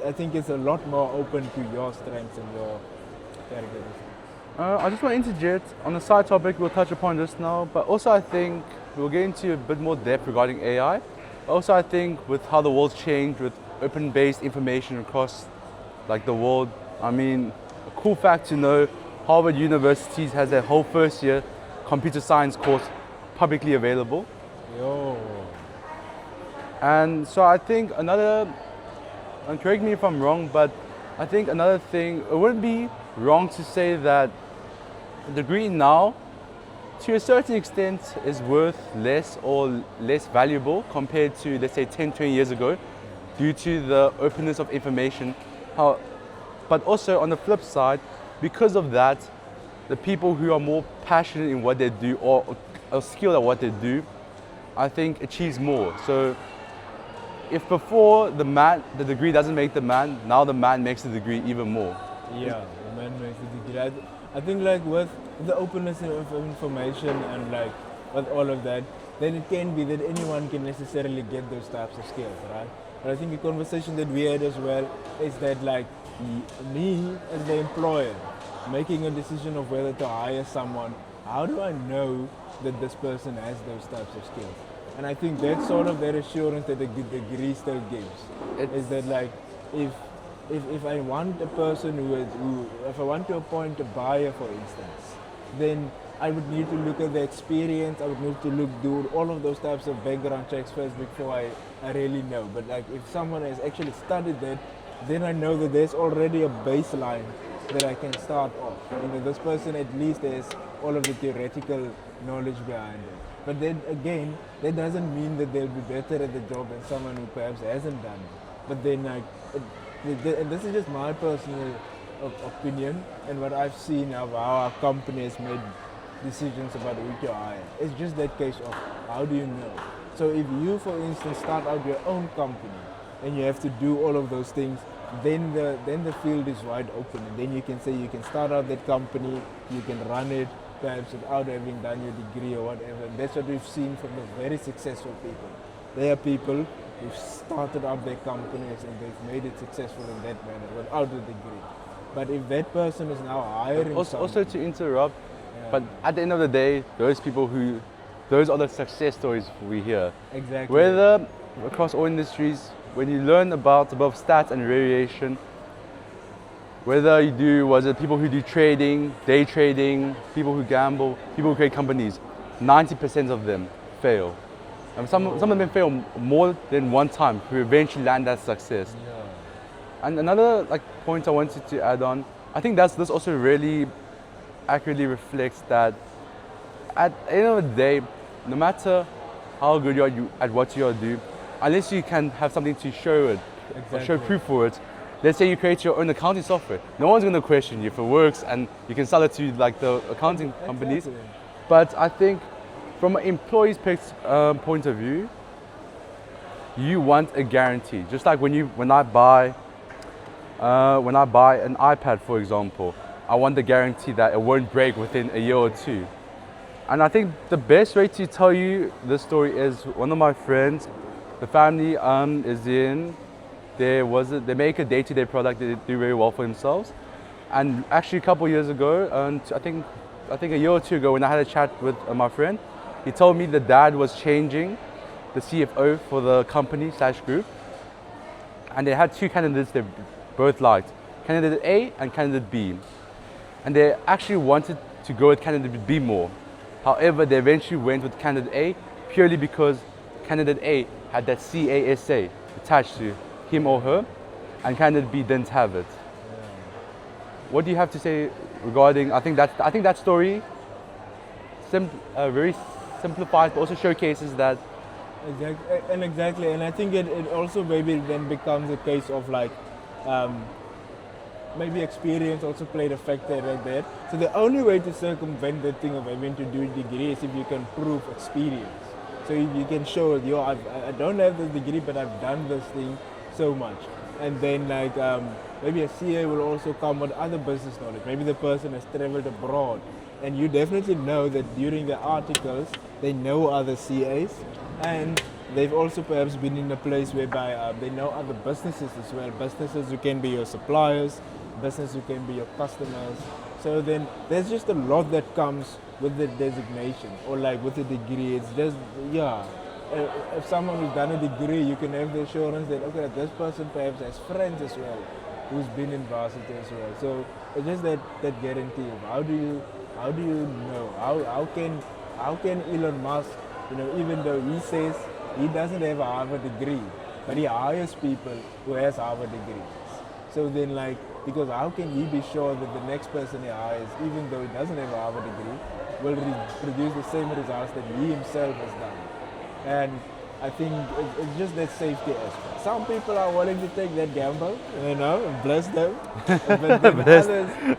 I think it's a lot more open to your strengths and your characteristics. I just want to interject on the side topic we'll touch upon just now, but also I think we'll get into a bit more depth regarding AI. Also, I think with how the world's changed with open-based information across like the world, I mean, a cool fact to know, Harvard University has their whole first year computer science course publicly available. Yo. And so I think another, and correct me if I'm wrong, but I think another thing, it wouldn't be wrong to say that a degree now, to a certain extent, is worth less or less valuable compared to, let's say, 10, 20 years ago, due to the openness of information. But also on the flip side, because of that, the people who are more passionate in what they do or skilled at what they do, I think achieves more. So if before the degree doesn't make the man, now the man makes the degree even more. Yeah, the man makes the degree. I think like with the openness of information and like with all of that, then it can be that anyone can necessarily get those types of skills, right? But I think the conversation that we had as well is that like me as the employer, making a decision of whether to hire someone, how do I know that this person has those types of skills? And I think that's sort of that assurance that the degree still gives. Is that like if I want a person if I want to appoint a buyer, for instance, then I would need to look at the experience. I would need to do all of those types of background checks first before I really know. But like if someone has actually studied that, then I know that there's already a baseline that I can start off. You know, this person at least has all of the theoretical knowledge behind it. But then again, that doesn't mean that they'll be better at the job than someone who perhaps hasn't done it. But then like, and this is just my personal opinion and what I've seen of how our company has made decisions about who to hire. It's just that case of how do you know? So if you, for instance, start out your own company and you have to do all of those things, then the field is wide open, and then you can say you can start out that company, you can run it perhaps without having done your degree or whatever. And that's what we've seen from the very successful people. They are people who've started up their companies and they've made it successful in that manner without a degree. But if that person is now hiring also to interrupt, but at the end of the day, those are the success stories we hear. Exactly. Whether across all industries, when you learn about above stats and variation, whether was it people who do trading, day trading, people who gamble, people who create companies, 90% of them fail. And some of them fail more than one time who eventually land that success. Yeah. And another point I wanted to add on, I think this also really accurately reflects that at the end of the day, no matter how good you are at what you do, unless you can have something to show it, or show proof for it. Let's say you create your own accounting software. No one's going to question you if it works and you can sell it to the accounting companies. But I think from an employee's point of view, you want a guarantee. Just like when I buy an iPad, for example, I want the guarantee that it won't break within a year or two. And I think the best way to tell you this story is one of my friends, the family they make a day-to-day product that they do very well for themselves. And actually a couple of years ago, I think a year or two ago when I had a chat with my friend, he told me the dad was changing the CFO for the company slash group, and they had two candidates they both liked, candidate A and candidate B. And they actually wanted to go with candidate B more. However, they eventually went with candidate A purely because candidate A had that CASA attached to him or her, and candidate B didn't have it. What do you have to say regarding? I think that story very simplifies, but also showcases that. Exactly, and I think it also maybe then becomes a case of like maybe experience also played a factor right there. So the only way to circumvent the thing of having to do a degree is if you can prove experience. So if you can show, I don't have this degree, but I've done this thing so much. And then like maybe a CA will also come with other business knowledge. Maybe the person has traveled abroad, and you definitely know that during the articles they know other CAs, and they've also perhaps been in a place whereby they know other businesses as well. Businesses who can be your suppliers, business who can be your customers. So then there's just a lot that comes with the designation or like with the degree. It's just, yeah. If someone who's done a degree, you can have the assurance that, okay, this person perhaps has friends as well who's been in varsity as well. So it's just that guarantee of how do you know? How can Elon Musk, even though he says he doesn't have a Harvard degree, but he hires people who has Harvard degrees. So then like, because how can he be sure that the next person he hires, even though he doesn't have a Harvard degree, will produce the same results that he himself has done? And I think it's just that safety aspect. Some people are willing to take that gamble, bless them. But then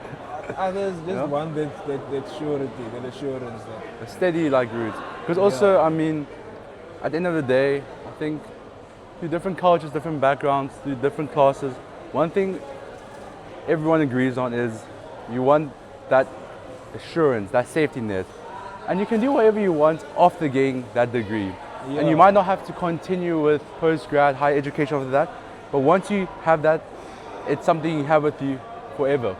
others just want that surety, that assurance. A steady like route. Because also, I mean, at the end of the day, I think through different cultures, different backgrounds, through different classes, one thing everyone agrees on is you want that assurance, that safety net. And you can do whatever you want after getting that degree. And you might not have to continue with post-grad, higher education after that, but once you have that, it's something you have with you forever,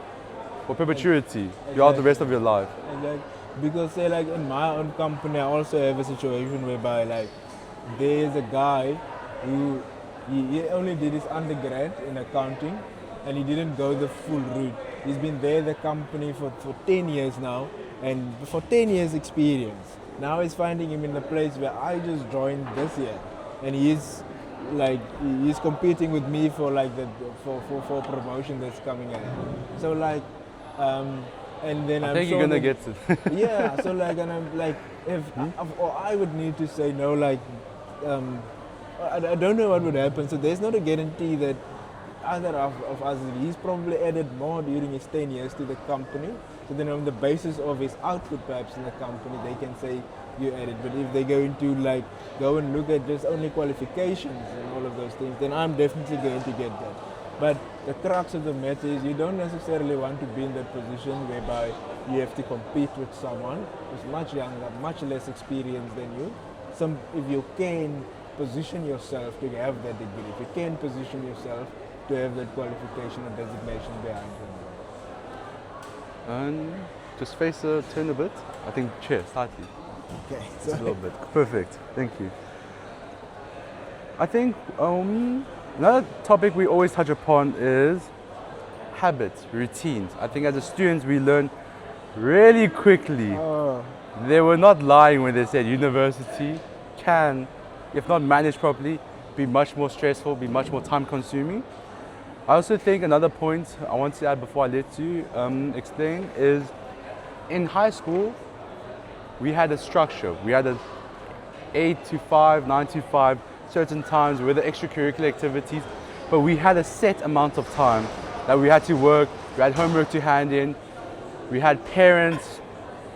for perpetuity, throughout the rest of your life. Exactly. Because say like in my own company, I also have a situation whereby like there is a guy who he only did his undergrad in accounting, and he didn't go the full route. He's been there at the company for 10 years now, and for 10 years experience. Now he's finding him in the place where I just joined this year, and he's competing with me for like for promotion that's coming ahead. So like, and then I think you're gonna get it. Yeah. So like, and I'm like, or I would need to say no. Like, I don't know what would happen. So there's not a guarantee that either of us, he's probably added more during his 10 years to the company. So then on the basis of his output perhaps in the company, they can say you added. But if they're going to like go and look at just only qualifications and all of those things, then I'm definitely going to get that. But the crux of the matter is you don't necessarily want to be in that position whereby you have to compete with someone who's much younger, much less experienced than you. If you can position yourself to have that degree, if you can position yourself to have that qualification or designation behind you. And just face the turn a bit. I think chair slightly. Okay. Just a little bit. Perfect. Thank you. I think another topic we always touch upon is habits, routines. I think as a student we learn really quickly. They were not lying when they said university can, if not managed properly, be much more stressful, be much more time consuming. I also think another point I want to add before I let you explain is in high school we had a structure. We had a 8 to 5, 9 to 5, certain times with the extracurricular activities, but we had a set amount of time that we had to work, we had homework to hand in, we had parents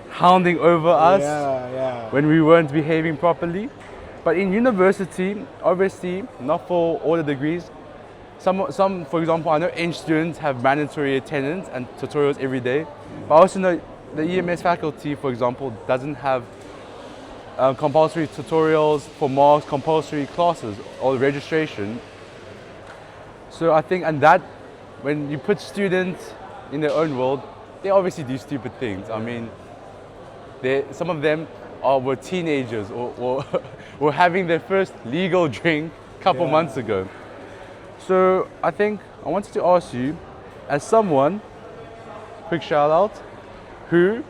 hounding over us when we weren't behaving properly. But in university, obviously, not for all the degrees, some, for example, I know Eng students have mandatory attendance and tutorials every day, but I also know the EMS faculty, for example, doesn't have compulsory tutorials for marks, compulsory classes or registration. So I think, and that, when you put students in their own world, they obviously do stupid things. I mean, some of them were teenagers or were having their first legal drink a couple Yeah. months ago. So I think I wanted to ask you, as someone, quick shout out, who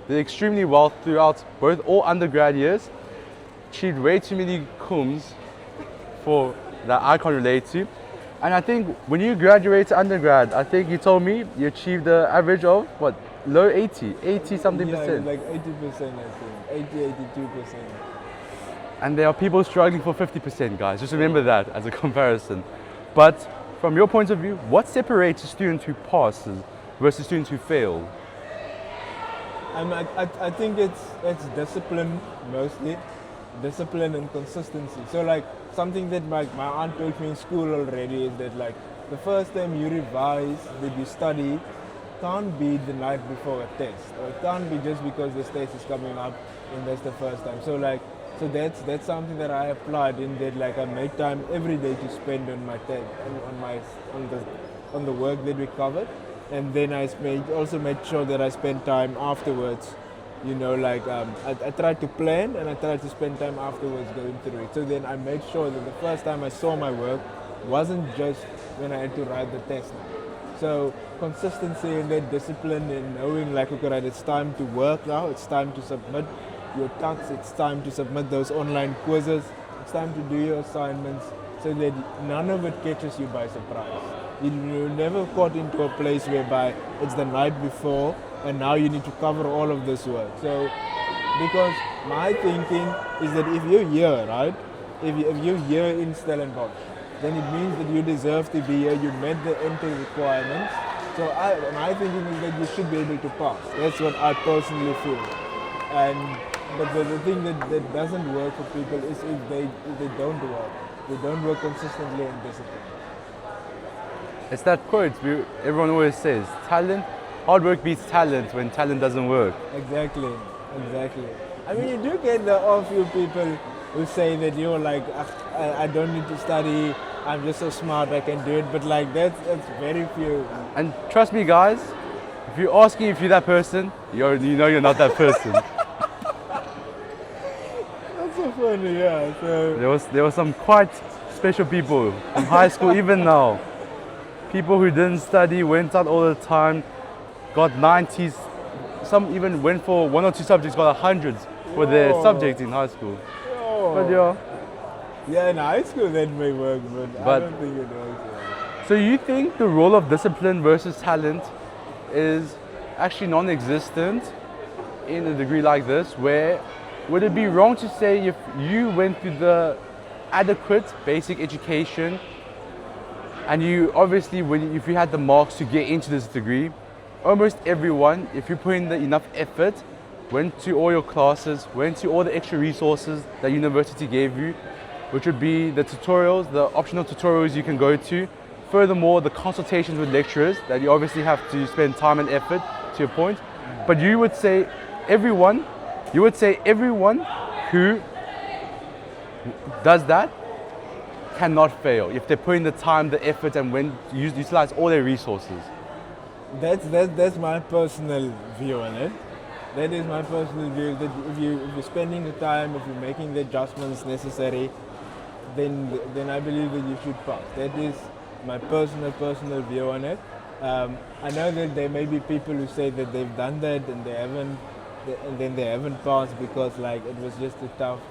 did extremely well throughout both all undergrad years, achieved way too many cums for that I can't relate to. And I think when you graduated undergrad, I think you told me you achieved the average of what, low 80 something Yeah, percent. like 80%, I think. 82%. And there are people struggling for 50%, guys. Just remember that as a comparison. But from your point of view, what separates a student who passes versus students who fail? I think it's discipline mostly, discipline and consistency. So like something that my aunt told me in school already is that like the first time you revise, that you study, can't be the night before a test, or it can't be just because this test is coming up and that's the first time. So like that's something that I applied in that like I make time every day to spend on my on the work that we covered, and then also made sure that I spend time afterwards. You know, like I tried to plan and I tried to spend time afterwards going through it. So then I made sure that the first time I saw my work wasn't just when I had to write the test. So consistency and that discipline and knowing like, okay, right, it's time to work now, it's time to submit your tasks, it's time to submit those online quizzes, it's time to do your assignments, so that none of it catches you by surprise. You're never caught into a place whereby it's the night before and now you need to cover all of this work. So, because my thinking is that if you're here, right, if you're here in Stellenbosch, then it means that you deserve to be here, you met the entry requirements. So my thinking is that you should be able to pass. That's what I personally feel. But the thing that doesn't work for people is if they don't work. They don't work consistently and discipline. It's that quote everyone always says, talent, hard work beats talent when talent doesn't work. Exactly. I mean, you do get a few people who say that you're like, I don't need to study, I'm just so smart, I can do it. But like that's very few. And trust me, guys, if you're asking if you're that person, you know you're not that person. That's so funny, yeah. So There was some quite special people from high school, even now. People who didn't study, went out all the time, got 90s. Some even went for one or two subjects, got 100s for their subjects in high school. But yeah, in high school that may work, but I don't think it works. So you think the role of discipline versus talent is actually non-existent in a degree like this, where would it be wrong to say if you went through the adequate basic education and you obviously, if you had the marks to get into this degree, almost everyone, if you put in enough effort, went to all your classes, went to all the extra resources that university gave you, which would be the tutorials, the optional tutorials you can go to. Furthermore, the consultations with lecturers that you obviously have to spend time and effort, to your point. But you would say everyone who does that cannot fail if they put in the time, the effort, and utilize all their resources. That's my personal view on it. That is my personal view. That if you're spending the time, if you're making the adjustments necessary, then I believe that you should pass. That is my personal view on it. I know that there may be people who say that they've done that and they haven't passed because like it was just a tough.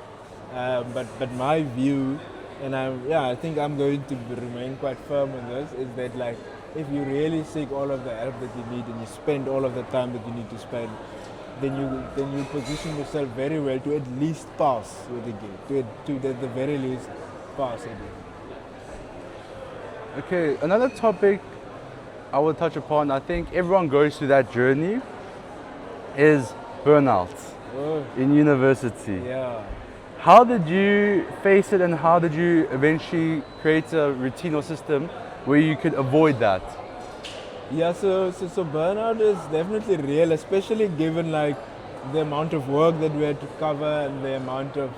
But my view, and I think I'm going to remain quite firm on this, is that like if you really seek all of the help that you need and you spend all of the time that you need to spend, then you position yourself very well to at least pass with the game, to at the very least pass it. Okay, another topic I will touch upon, I think everyone goes through that journey, is burnout in university. Yeah. How did you face it and how did you eventually create a routine or system where you could avoid that? Yeah, so burnout is definitely real, especially given like the amount of work that we had to cover and the amount of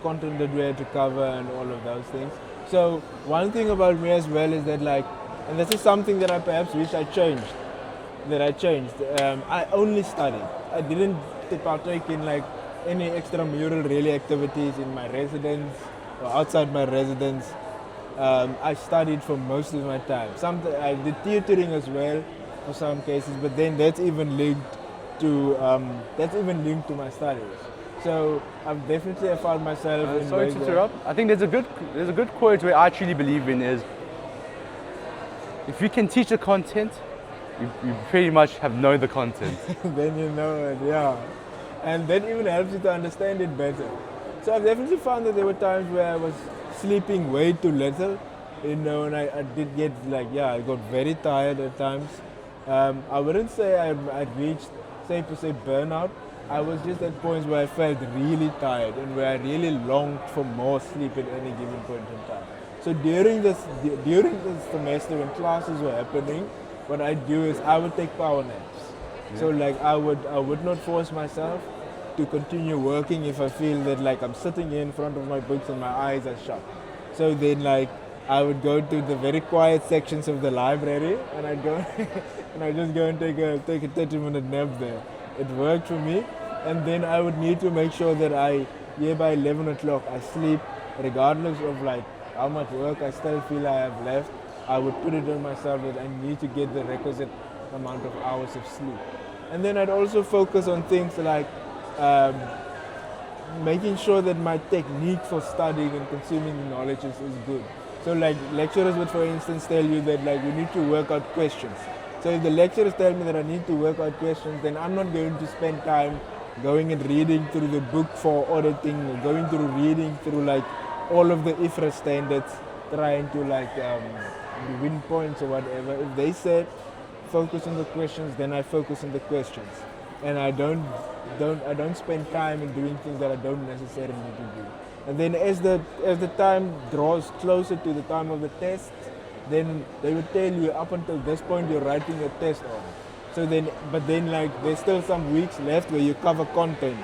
content that we had to cover and all of those things. So one thing about me as well is that like, and this is something that I perhaps wish I changed. I only studied. I didn't partake in like any extramural really activities in my residence or outside my residence. I studied for most of my time. I did tutoring as well for some cases, but then that's even linked to my studies. So I've definitely found myself in Sorry ways to that- interrupt. I think there's a good quote where I truly believe in is, if you can teach the content, you pretty much have known the content. then you know it, yeah. And that even helps you to understand it better. So I've definitely found that there were times where I was sleeping way too little, and I did get I got very tired at times. I wouldn't say I reached, safe to say, burnout. I was just at points where I felt really tired and where I really longed for more sleep at any given point in time. So during this semester when classes were happening, what I'd do is I would take power naps. Yeah. So I would not force myself to continue working if I feel that I'm sitting in front of my books and my eyes are shut. So then I would go to the very quiet sections of the library and I'd go and I'd just go and take a 30-minute nap there. It worked for me, and then I would need to make sure that by 11 o'clock I sleep, regardless of how much work I still feel I have left. I would put it on myself that I need to get the requisite amount of hours of sleep. And then I'd also focus on things like making sure that my technique for studying and consuming the knowledge is good. So lecturers would, for instance, tell you that you need to work out questions. So if the lecturers tell me that I need to work out questions, then I'm not going to spend time going and reading through the book for auditing, or going through reading through all of the IFRA standards, trying to win points or whatever. If they said focus on the questions, then I focus on the questions, and I don't spend time in doing things that I don't necessarily need to do. And then as the time draws closer to the time of the test, then they would tell you up until this point you're writing a test on. So then there's still some weeks left where you cover content.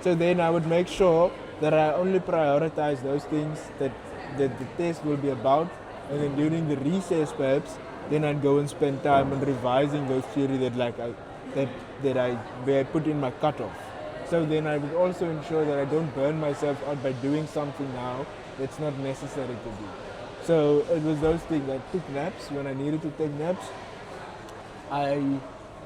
So then I would make sure that I only prioritize those things that the test will be about, and then during the recess perhaps, then I'd go and spend time on revising those theory that I put in my cutoff. So then I would also ensure that I don't burn myself out by doing something now that's not necessary to do. So it was those things. I took naps when I needed to take naps. I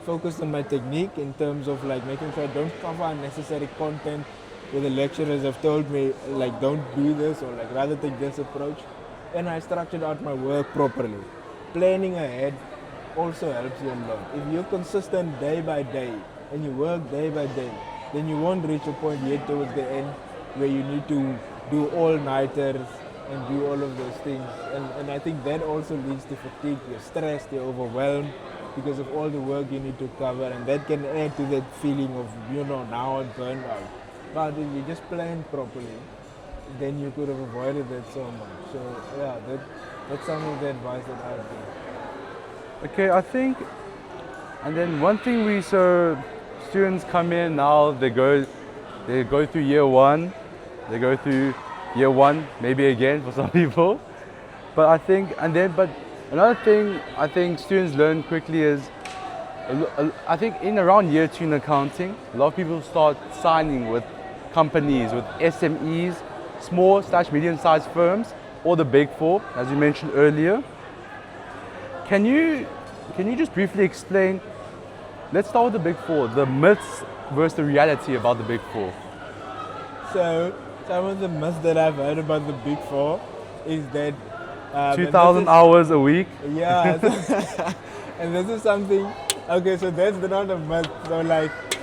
focused on my technique in terms of making sure I don't cover unnecessary content where the lecturers have told me don't do this, or rather take this approach. And I structured out my work properly. Planning ahead also helps you a lot. If you're consistent day by day and you work day by day, then you won't reach a point yet towards the end where you need to do all-nighters and do all of those things. And I think that also leads to fatigue. You're stressed, you're overwhelmed because of all the work you need to cover, and that can add to that feeling of, now I'm burned out. But if you just plan properly, then you could have avoided that so much. So yeah, that's some of the advice that I would give. Okay, I think, and then one thing students come in now, they go through year one, maybe again for some people. But another thing I think students learn quickly is, I think in around year 2 in accounting, a lot of people start signing with companies, with SMEs, small/medium-sized firms, or the big four, as you mentioned earlier. Can you just briefly explain, let's start with the big four, the myths versus the reality about the big four? So some of the myths that I've heard about the big four is that 2,000 hours a week. Yeah, and this is something. Okay, so that's not a myth.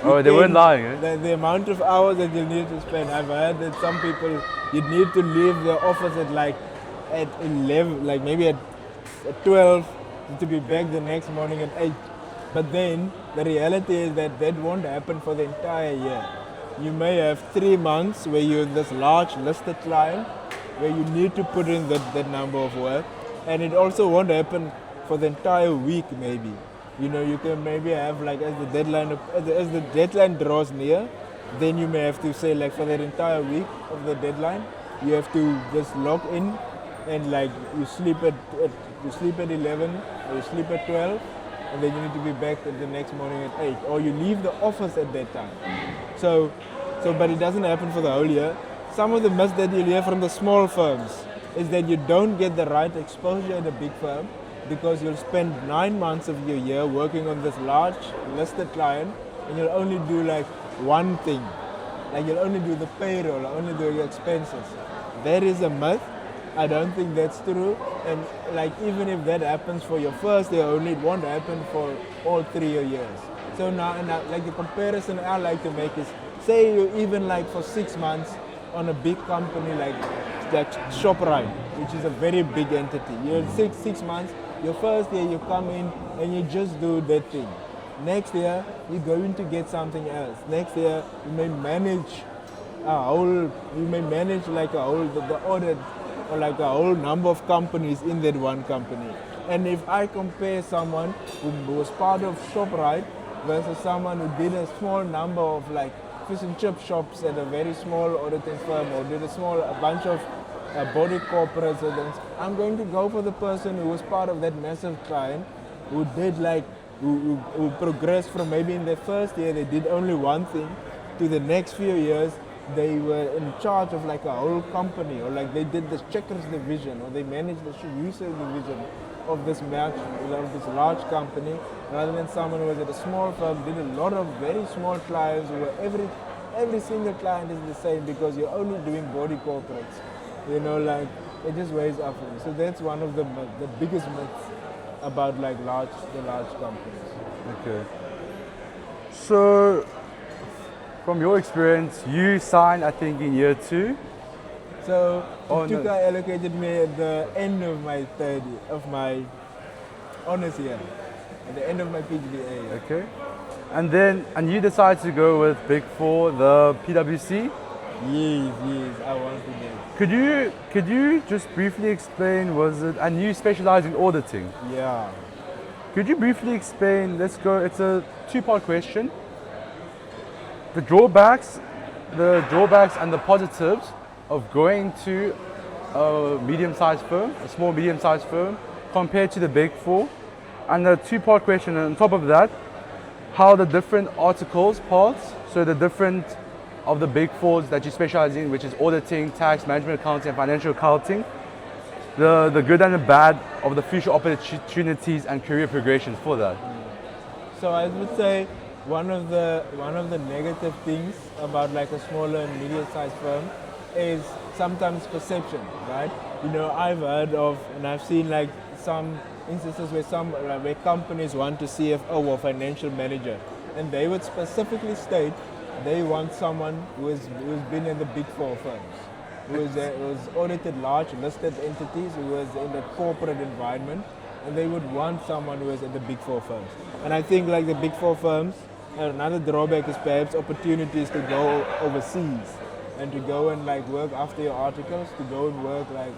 So they weren't lying. Eh? The amount of hours that you need to spend. I've heard that some people you need to leave the office at 11, maybe at 12, to be back the next morning at 8. But then the reality is that won't happen for the entire year. You may have 3 months where you're this large listed client where you need to put in that number of work, and it also won't happen for the entire week maybe. You can maybe have as the deadline draws near, then you may have to say for that entire week of the deadline, you have to just log in and you sleep at 11 or you sleep at 12, and then you need to be back the next morning at 8, or you leave the office at that time. So So, but it doesn't happen for the whole year. Some of the myths that you'll hear from the small firms is that you don't get the right exposure in a big firm because you'll spend 9 months of your year working on this large listed client and you'll only do like one thing. Like you'll only do the payroll, only do your expenses. That is a myth. I don't think that's true. And like even if that happens for your first year only, it won't happen for all 3 years. So now, like the comparison I like to make is, say you even like for 6 months on a big company like ShopRite, which is a very big entity. You're 6 months, your first year you come in and you just do that thing. Next year you're going to get something else. Next year you may manage like a whole the audit or like a whole number of companies in that one company. And if I compare someone who was part of ShopRite versus someone who did a small number of like fish and chip shops at a very small auditing firm or did a bunch of body corporates, I'm going to go for the person who was part of that massive client who did like who progressed from maybe in their first year they did only one thing to the next few years they were in charge of like a whole company, or like they did the checkers division, or they managed the user division of this large company, rather than someone who was at a small firm, did a lot of very small clients where every single client is the same because you're only doing body corporates. Like it just weighs up for you. So that's one of the biggest myths about like the large companies. Okay. So, from your experience, you signed, I think, in year 2. So, Tuka allocated me at the end of my honors year, at the end of my PGDA. Okay. And you decided to go with Big 4, the PwC? Yes, I wanted to. Could you just briefly explain, and you specialize in auditing? Yeah. Could you briefly explain, it's a 2-part question. The drawbacks and the positives of going to a medium-sized firm, a small medium-sized firm, compared to the Big 4. And the 2-part question on top of that, how the different parts, so the different of the Big 4s that you specialize in, which is auditing, tax, management accounting, and financial accounting, the good and the bad of the future opportunities and career progressions for that. So I would say one of the negative things about like a smaller and medium-sized firm is sometimes perception, right? I've heard of and I've seen like some instances where companies want a CFO or financial manager, and they would specifically state they want someone who's been in the Big 4 firms, who's audited large listed entities, who was in the corporate environment, and they would want someone who is at the Big 4 firms. And I think like the Big 4 firms, another drawback is perhaps opportunities to go overseas and to go and like work after your articles, to go and work like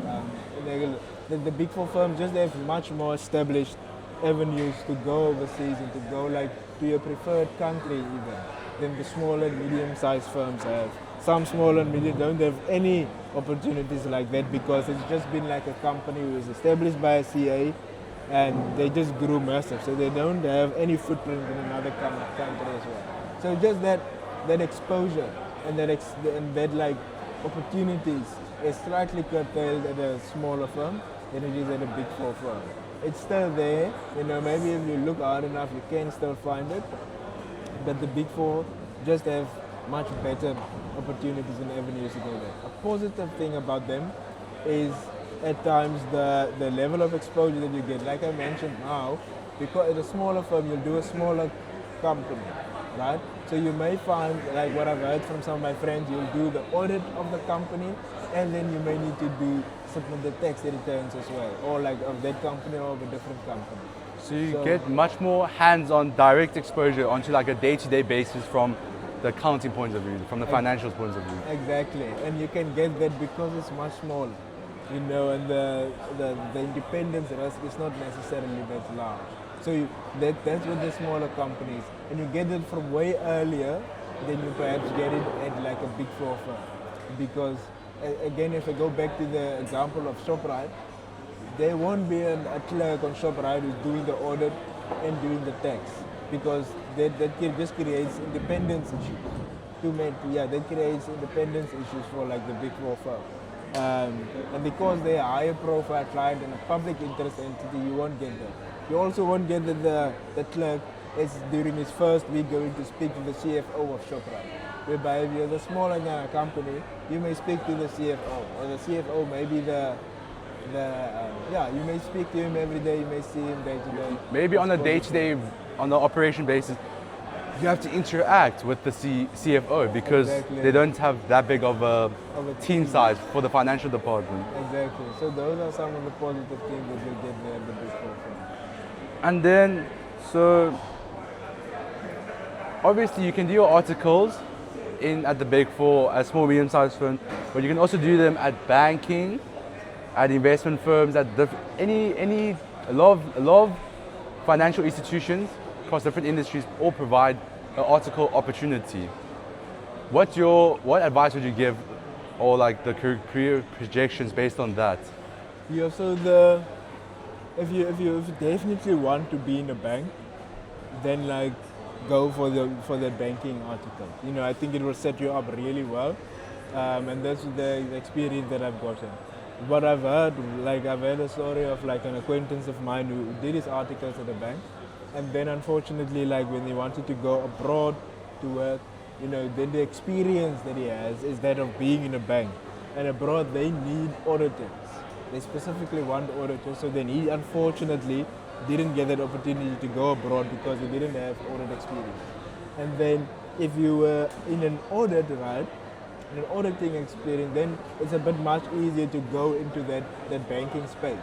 the Big 4 firms just have much more established avenues to go overseas and to go like to your preferred country even than the small and medium-sized firms have. Some small and medium don't have any opportunities like that because it's just been like a company who was established by a CA and they just grew massive, so they don't have any footprint in another country as well. So just that exposure and that like opportunities is slightly curtailed at a smaller firm than it is at a Big 4 firm. It's still there, maybe if you look hard enough you can still find it, but the Big 4 just have much better opportunities and avenues to go there. A positive thing about them is at times the level of exposure that you get. Like I mentioned now, because at a smaller firm you'll do a smaller company, right? So you may find, like what I've heard from some of my friends, you'll do the audit of the company and then you may need to submit the tax returns as well, or like of that company or of a different company. So you get much more hands-on direct exposure onto like a day-to-day basis from the accounting point of view, from the financials point of view. Exactly, and you can get that because it's much smaller, and the independence risk is not necessarily that large. So that's with the smaller companies, and you get it from way earlier than you perhaps get it at like a Big 4 firm. Because again, if I go back to the example of ShopRite, there won't be a clerk on ShopRite who's doing the audit and doing the tax, because that just creates independence issues. that creates independence issues for like the big four firm. And because they're a higher profile client and a public interest entity, you won't get that. You also won't get that the clerk is during his first week going to speak to the CFO of Shoprite. Whereby if you're the smaller company, you may speak to the CFO, or the CFO may be you may speak to him every day, you may see him day to day. Maybe on a day-to-day, on the operation basis, you have to interact with the CFO because Exactly. they don't have that big of a Of a team team. size for the financial department. Exactly. So those are some of the positive things that you get there at the big four firm. And then, so obviously you can do your articles at the big four, at small, medium-sized firms, but you can also do them at banking, at investment firms, at a lot of financial institutions across different industries all provide an article opportunity. What advice would you give, or like the career projections based on that? Yeah, so if you definitely want to be in a bank, then like go for the banking article. You know, I think it will set you up really well, and that's the experience that I've gotten. What I've heard, like I've heard a story of like an acquaintance of mine who did his articles at a bank, and then unfortunately, like when he wanted to go abroad to work, you know, then the experience that he has is that of being in a bank, and abroad they need auditors. They specifically want auditors, so then he unfortunately didn't get that opportunity to go abroad because he didn't have audit experience. And then if you were in an audit, right, in an auditing experience, then it's a bit much easier to go into that banking space.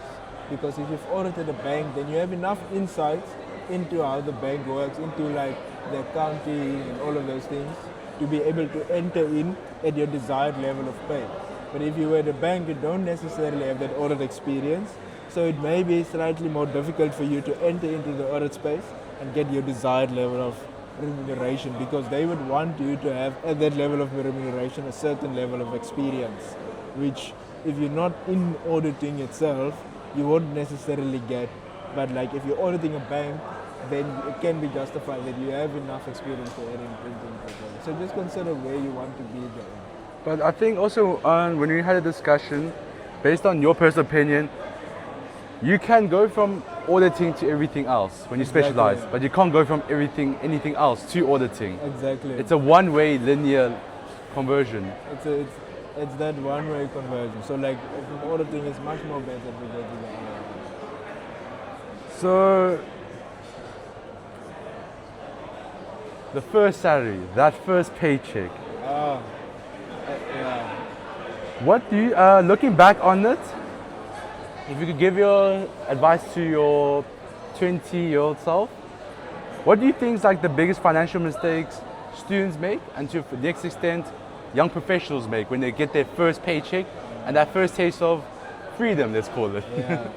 Because if you've audited a bank, then you have enough insights into how the bank works, into like the accounting and all of those things, to be able to enter in at your desired level of pay. But if you were at a bank, you don't necessarily have that audit experience, so it may be slightly more difficult for you to enter into the audit space and get your desired level of remuneration, because they would want you to have at that level of remuneration a certain level of experience, which if you're not in auditing itself, you won't necessarily get. But like if you're auditing a bank, then it can be justified that you have enough experience to enter into it. So just consider where you want to be there. But I think also when we had a discussion, based on your personal opinion, you can go from auditing to everything else when you Exactly. specialize, but you can't go from anything else to auditing. Exactly. It's a one-way linear conversion. It's that one-way conversion. So like from auditing is much more better if we go to the other. So the first salary, that first paycheck, Yeah. what do you, looking back on it, if you could give your advice to your 20-year-old self, what do you think is like the biggest financial mistakes students make, and to the next extent young professionals make when they get their first paycheck and that first taste of freedom, let's call it? Yeah.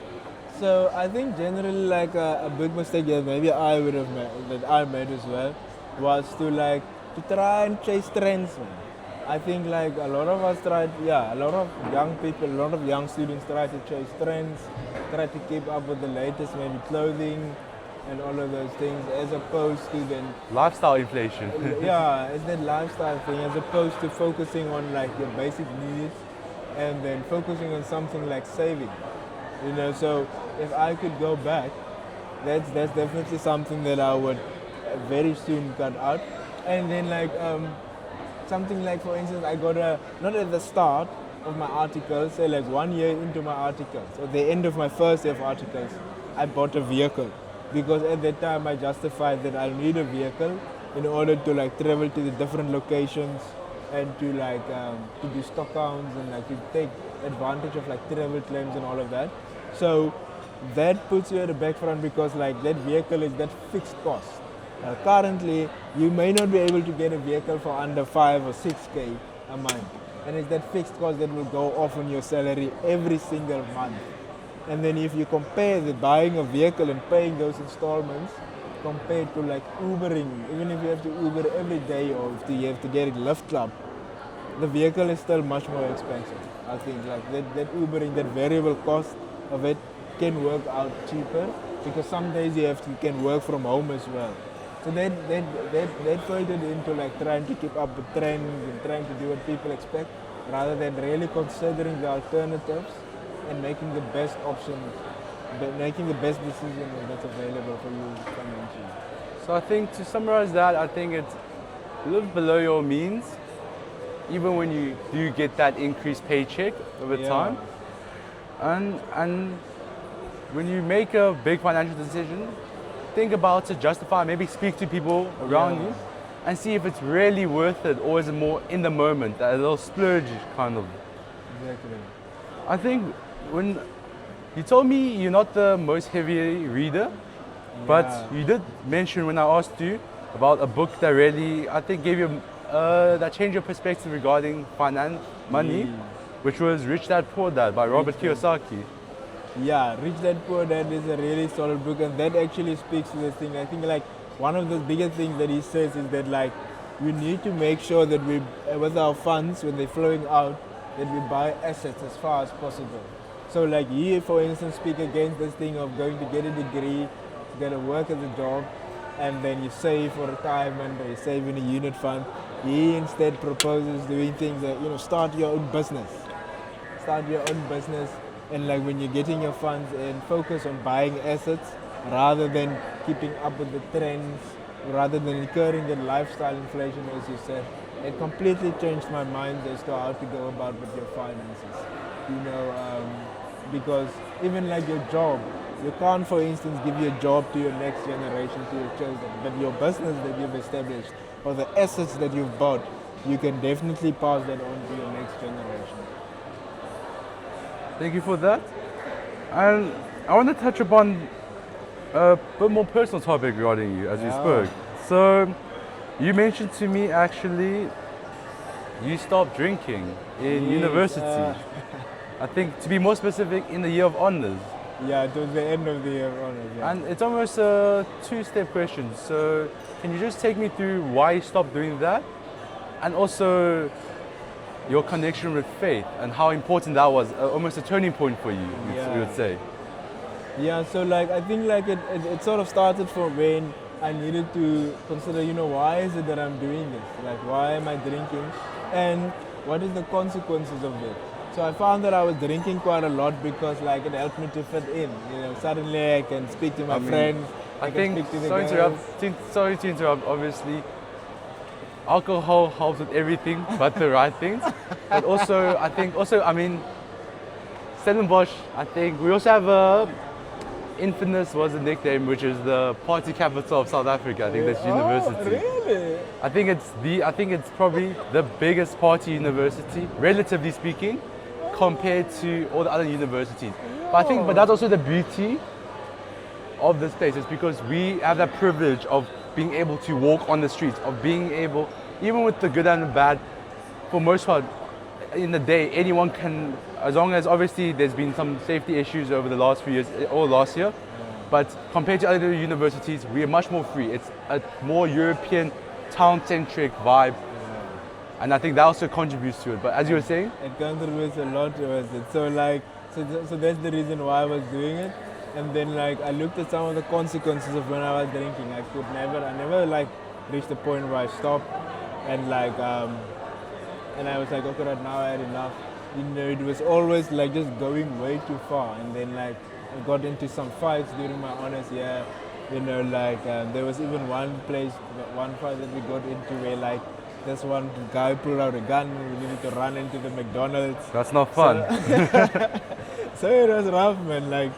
So I think generally like a big mistake that maybe I would have made, that I made as well, was to try and chase trends, man. I think like a lot of us a lot of young people, a lot of young students try to chase trends, try to keep up with the latest maybe clothing and all of those things, as opposed to then Lifestyle inflation. yeah, it's that lifestyle thing, as opposed to focusing on like your basic needs and then focusing on something like saving. You know, so if I could go back, that's definitely something that I would very soon cut out. And then like something like, for instance, I got not at the start of my articles, say like 1 year into my articles, at the end of my first year of articles, I bought a vehicle, because at that time I justified that I need a vehicle in order to like travel to the different locations and to like to do stock counts and like to take advantage of like travel claims and all of that. So that puts you at the back front, because like that vehicle is that fixed cost. Currently, you may not be able to get a vehicle for under 5 or 6K a month, and it's that fixed cost that will go off on your salary every single month. And then if you compare the buying a vehicle and paying those installments compared to like Ubering, even if you have to Uber every day or if you have to get a Lyft Club, the vehicle is still much more expensive. I think like that Ubering, that variable cost of it can work out cheaper, because some days you can work from home as well. So they faded into like trying to keep up with trends and trying to do what people expect, rather than really considering the alternatives and making the best option, making the best decision that's available for you financially. So I think to summarize that, I think it's live below your means, even when you do get that increased paycheck over Yeah. time. And when you make a big financial decision, think about it, justify, maybe speak to people around Yeah. you and see if it's really worth it, or is it more in the moment, a little splurge kind of. Exactly. I think when you told me you're not the most heavy reader, but Yeah. you did mention when I asked you about a book that really, I think, gave you that changed your perspective regarding finance, money, Mm. which was Rich Dad Poor Dad by Robert Rich Dad. Kiyosaki. Yeah, Rich Dad Poor Dad is a really solid book, and that actually speaks to this thing. I think like one of the biggest things that he says is that like we need to make sure that we, with our funds when they're flowing out, that we buy assets as far as possible. So like he, for instance, speak against this thing of going to get a degree, to get to work as a job, and then you save for retirement or you save in a unit fund. He instead proposes doing things that start your own business. Start your own business, and like when you're getting your funds and focus on buying assets rather than keeping up with the trends, rather than incurring the lifestyle inflation, as you said. It completely changed my mind as to how to go about with your finances. Because even like your job, you can't, for instance, give your job to your next generation, to your children, but your business that you've established or the assets that you've bought, you can definitely pass that on to your next generation. Thank you for that. And I want to touch upon a bit more personal topic regarding you as you Yeah. spoke. So you mentioned to me actually you stopped drinking in Yes, university. I think to be more specific, in the year of honors. Yeah, it was the end of the year honors. Yeah. And it's almost a two-step question. So can you just take me through why you stopped doing that? And also your connection with faith and how important that was, almost a turning point for you, we would say. Yeah, so like I think like it sort of started from when I needed to consider, why is it that I'm doing this? Like why am I drinking? And what is the consequences of it? So I found that I was drinking quite a lot because like it helped me to fit in. Suddenly I can speak to my friends. I can think, speak to the sorry to girls. interrupt, sorry to interrupt, obviously, alcohol helps with everything but the right things. But also, I mean, Stellenbosch, I think, we also have Infamous was a nickname, which is the party capital of South Africa. I think that's university. Oh, really? I think it's probably the biggest party university, relatively speaking, compared to all the other universities. But that's also the beauty of this place, is because we have that privilege of being able to walk on the streets, of being able, even with the good and the bad, for most part, in the day, anyone can, as long as obviously there's been some safety issues over the last few years, or last year, but compared to other universities, we are much more free. It's a more European, town-centric vibe, and I think that also contributes to it. But as you were saying, It contributes a lot towards it. So like, so that's the reason why I was doing it. And then like, I looked at some of the consequences of when I was drinking. I never like reached the point where I stopped, and like, and I was like, okay, right now I had enough. It was always like just going way too far. And then like, I got into some fights during my honors year. There was even one fight that we got into where like, this one guy pulled out a gun. We needed to run into the McDonald's. that's not fun. So it was rough, man. Like,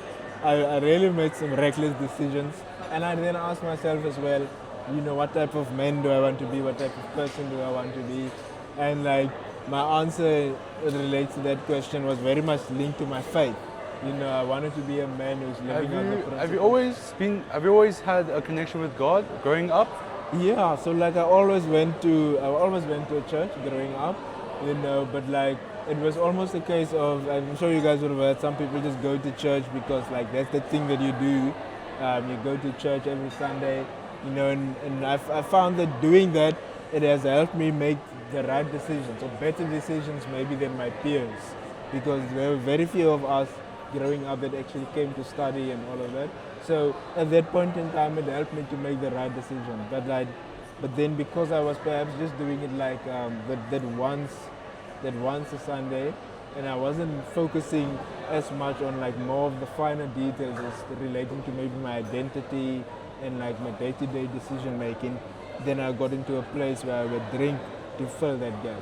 I really made some reckless decisions. And I then asked myself as well, what type of man do I want to be? What type of person do I want to be? And like, my answer relates to that question was very much linked to my faith. I wanted to be a man who's living on the principle. Have you always had a connection with God growing up? Yeah, so like I always went to a church growing up, but like it was almost a case of, I'm sure you guys would have heard, some people just go to church because like that's the thing that you do. You go to church every Sunday, and I found that doing that, it has helped me make the right decisions or better decisions maybe than my peers, because there were very few of us growing up that actually came to study and all of that. So at that point in time, it helped me to make the right decision. But then because I was perhaps just doing it like that once a Sunday, and I wasn't focusing as much on like more of the finer details as relating to maybe my identity and like my day-to-day decision making, then I got into a place where I would drink to fill that gap.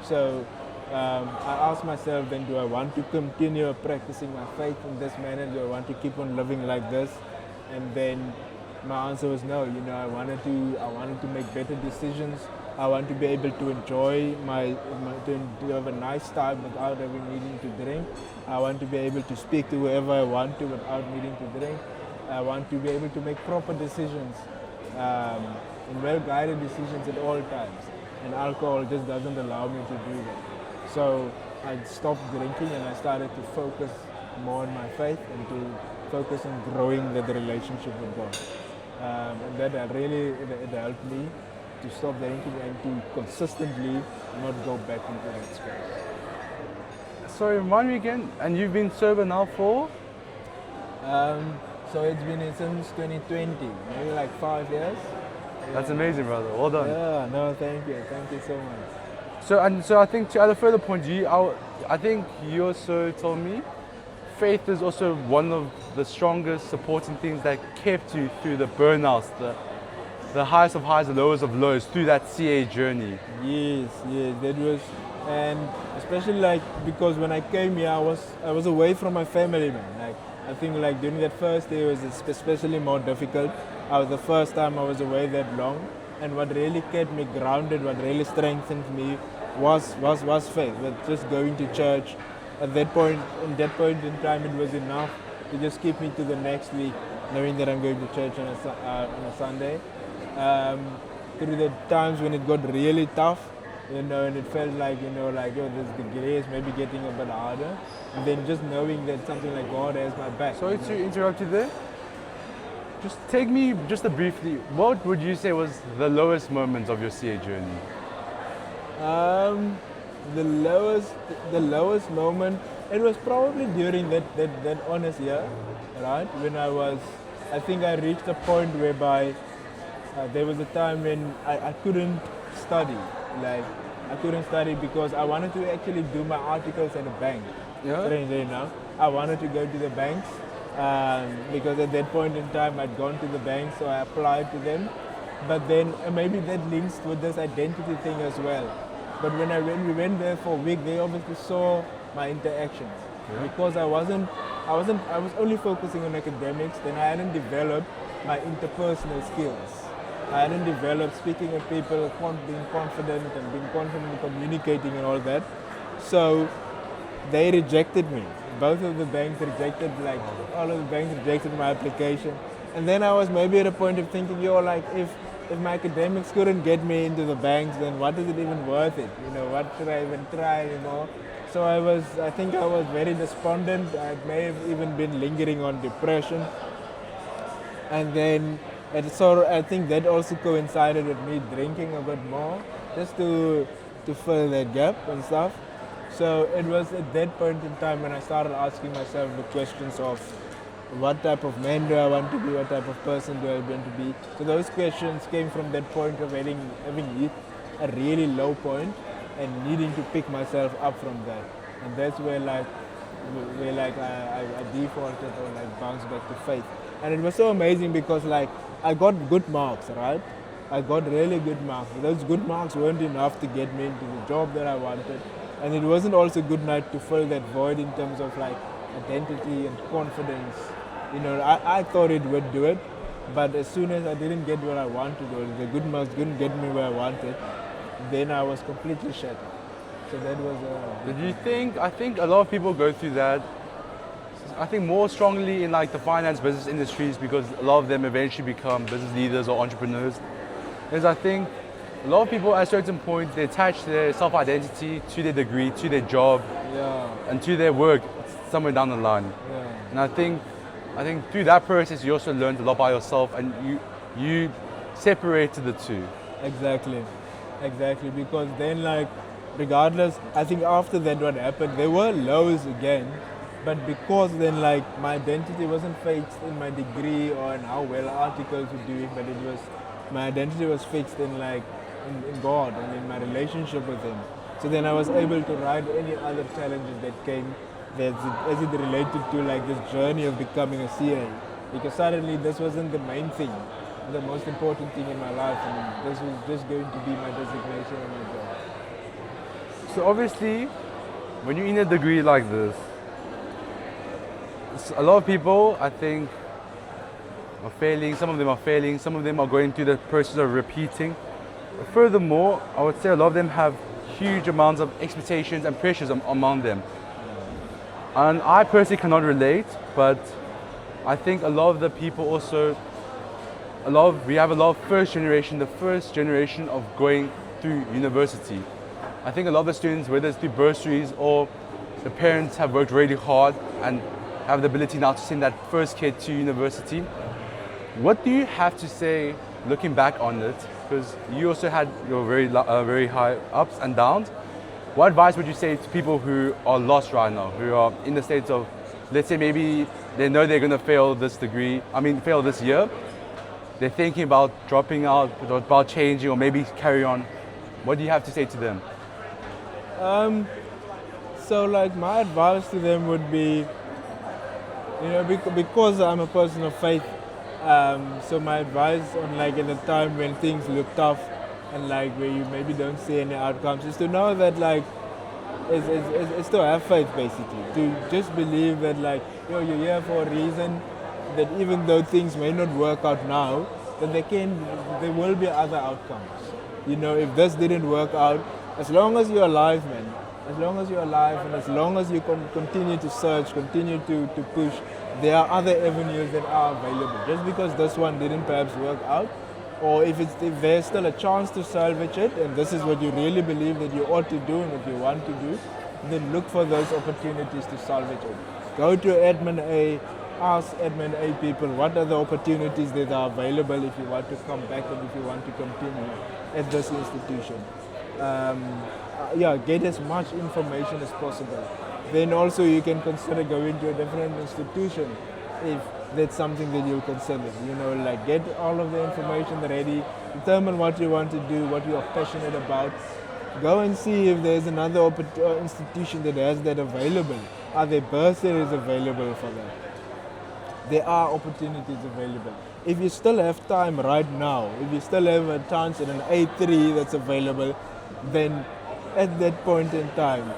So I asked myself then, do I want to continue practicing my faith in this manner? Do I want to keep on living like this? And then my answer was no. You know, I wanted to make better decisions. I want to be able to enjoy to have a nice time without even needing to drink. I want to be able to speak to whoever I want to without needing to drink. I want to be able to make proper decisions and well-guided decisions at all times. And alcohol just doesn't allow me to do that. So I stopped drinking and I started to focus more on my faith and to focus on growing that relationship with God. And that really it helped me to stop drinking and to consistently not go back into that space. Sorry, remind me again. And you've been sober now for? So it's been since 2020, maybe like 5 years. That's amazing, brother. Well done. Yeah, no, thank you so much. So I think to add a further point, I think you also told me faith is also one of the strongest supporting things that kept you through the burnouts, the highest of highs, the lowest of lows through that CA journey. Yes, that was, and especially like because when I came here, I was away from my family, man. Like I think like during that first day was especially more difficult. I was the first time I was away that long, and what really kept me grounded, what really strengthened me, was faith. With just going to church. At that point in time, it was enough to just keep me to the next week, knowing that I'm going to church on a Sunday. Through the times when it got really tough, you know, and it felt like, you know, like, oh, the grace maybe getting a bit harder, and then just knowing that something like God has my back. Sorry to interrupt you there. Just take me just a briefly. What would you say was the lowest moment of your CA journey? The lowest moment, it was probably during that honest year, right? When I think I reached a point whereby there was a time when I couldn't study. Like, I couldn't study because I wanted to actually do my articles at a bank. Yeah. Strangely enough, I wanted to go to the banks because at that point in time I'd gone to the banks, so I applied to them. But then maybe that links with this identity thing as well. But when we went there for a week, they obviously saw my interactions. Yeah. Because I was only focusing on academics, then I hadn't developed my interpersonal skills. I hadn't developed speaking with people, being confident and being confident in communicating and all that. So they rejected me. Both of the banks rejected, like all of the banks rejected my application. And then I was maybe at a point of thinking, like if my academics couldn't get me into the banks, then what is it even worth it? You know, what should I even try anymore? So I think I was very despondent. I may have even been lingering on depression. And then I think that also coincided with me drinking a bit more, just to fill that gap and stuff. So it was at that point in time when I started asking myself the questions of what type of man do I want to be, what type of person do I want to be. So those questions came from that point of having hit a really low point and needing to pick myself up from that. And that's where I defaulted or like bounced back to faith. And it was so amazing because like I got good marks, right? I got really good marks. But those good marks weren't enough to get me into the job that I wanted. And it wasn't also good enough to fill that void in terms of like identity and confidence. You know, I thought it would do it, but as soon as I didn't get what I wanted, or the good marks didn't get me where I wanted, then I was completely shattered. So that was. Did you think? I think a lot of people go through that. I think more strongly in like the finance business industries because a lot of them eventually become business leaders or entrepreneurs. Because I think a lot of people at a certain point they attach their self-identity to their degree, to their job, and to their work somewhere down the line. Yeah. And I think through that process you also learned a lot by yourself and you separated the two. Exactly, because then like regardless, I think after that what happened, there were lows again, But because then like my identity wasn't fixed in my degree or in how well articles were doing, but it was my identity was fixed in like in God and in my relationship with Him. So then I was able to ride any other challenges that came as it related to like this journey of becoming a CA. Because suddenly this wasn't the main thing, the most important thing in my life, and this was just going to be my designation and my job. So obviously, when you're in a degree like this, a lot of people, I think, are failing. Some of them are failing. Some of them are going through the process of repeating. Furthermore, I would say a lot of them have huge amounts of expectations and pressures among them. And I personally cannot relate, but I think a lot of the people also, we have a lot of the first generation of going through university. I think a lot of the students, whether it's through bursaries or the parents have worked really hard and have the ability now to send that first kid to university. What do you have to say looking back on it? Because you also had your very high ups and downs. What advice would you say to people who are lost right now, who are in the states of, let's say maybe they know they're going to fail this year. They're thinking about dropping out, about changing, or maybe carry on. What do you have to say to them? So like my advice to them would be, because I'm a person of faith, so my advice on like at the time when things look tough and like where you maybe don't see any outcomes is to know that like is to have faith basically, to just believe that like you're here for a reason, that even though things may not work out now, then there will be other outcomes. If this didn't work out, as long as you're alive, man, as long as you're alive and as long as you continue to search, continue to push, there are other avenues that are available. Just because this one didn't perhaps work out, or if there's still a chance to salvage it, and this is what you really believe that you ought to do and what you want to do, then look for those opportunities to salvage it. Go to Admin A, ask Admin A people what are the opportunities that are available if you want to come back and if you want to continue at this institution. Get as much information as possible. Then also you can consider going to a different institution if that's something that you'll consider. Get all of the information ready, determine what you want to do, what you are passionate about. Go and see if there's another institution that has that available. Are there bursaries available for that? There are opportunities available. If you still have time right now, if you still have a chance at an A3 that's available, then at that point in time,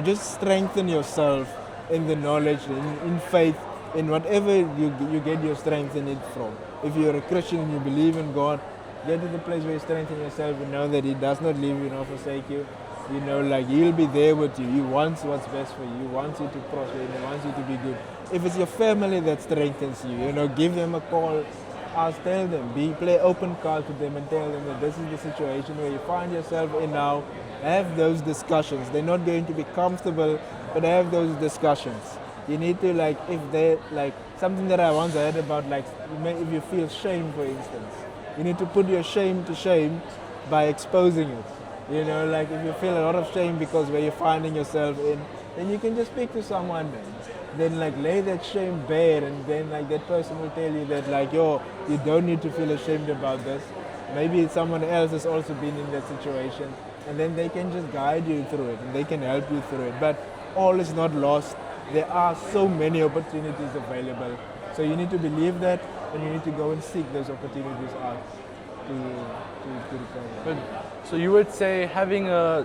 just strengthen yourself in the knowledge, in faith, in whatever you get your strength in it from. If you're a Christian and you believe in God, get to the place where you strengthen yourself and know that He does not leave you nor forsake you. He'll be there with you. He wants what's best for you. He wants you to prosper and He wants you to be good. If it's your family that strengthens you, give them a call. Tell them, play open cards with them and tell them that this is the situation where you find yourself in now. Have those discussions. They're not going to be comfortable, but have those discussions. You need to if they something that I once heard about if you feel shame, for instance, you need to put your shame to shame by exposing it. If you feel a lot of shame because where you're finding yourself in, then you can just speak to someone then lay that shame bare, and then that person will tell you that you don't need to feel ashamed about this. Maybe someone else has also been in that situation, and then they can just guide you through it and they can help you through it. But all is not lost. There are so many opportunities available. So you need to believe that, and you need to go and seek those opportunities out to recover. So you would say having a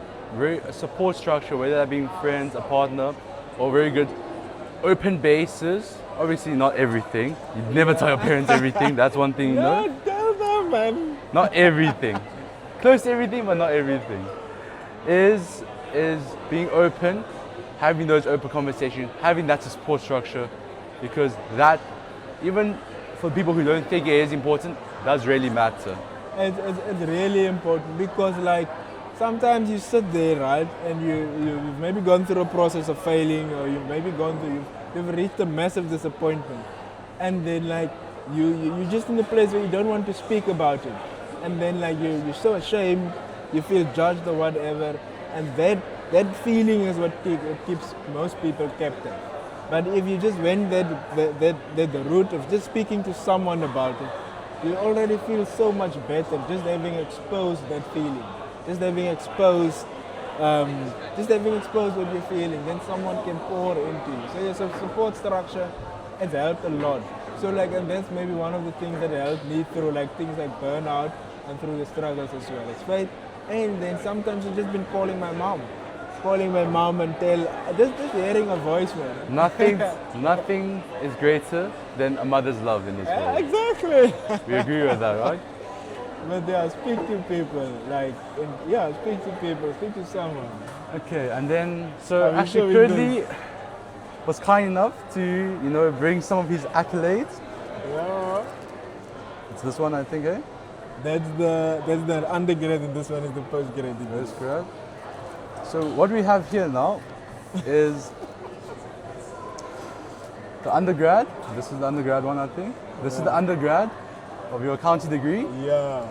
support structure, whether that being friends, a partner, or very good open bases. Obviously not everything. You never tell your parents everything. That's one thing, No, tell them, man. Not everything. Close to everything, but not everything. Is being open, having those open conversations, having that support structure, because that, even for people who don't think it is important, does really matter. It's really important because sometimes you sit there, right, and you've maybe gone through a process of failing, or you've maybe you've reached a massive disappointment, and then you're just in a place where you don't want to speak about it, and then you're so ashamed, you feel judged or whatever, and that feeling is what keeps most people captive. But if you just went the route of just speaking to someone about it, you already feel so much better just having exposed that feeling, just having exposed, what you're feeling. Then someone can pour into you. So your support structure has helped a lot. So like, and that's maybe one of the things that helped me through like things like burnout and through the struggles as well. It's faith. And then sometimes I've just been calling my mom and just hearing a voice, man. Nothing is greater than a mother's love in this world. Exactly. We agree with that, right? But yeah, speak to people, speak to someone. Okay, and then so Are we actually sure we Curtly was kind enough to bring some of his accolades. Yeah. It's this one, I think, eh? That's the undergrad and this one is the postgrad. That's correct. So what we have here now is the undergrad. This is the undergrad one, I think. This is the undergrad of your accounting degree. Yeah.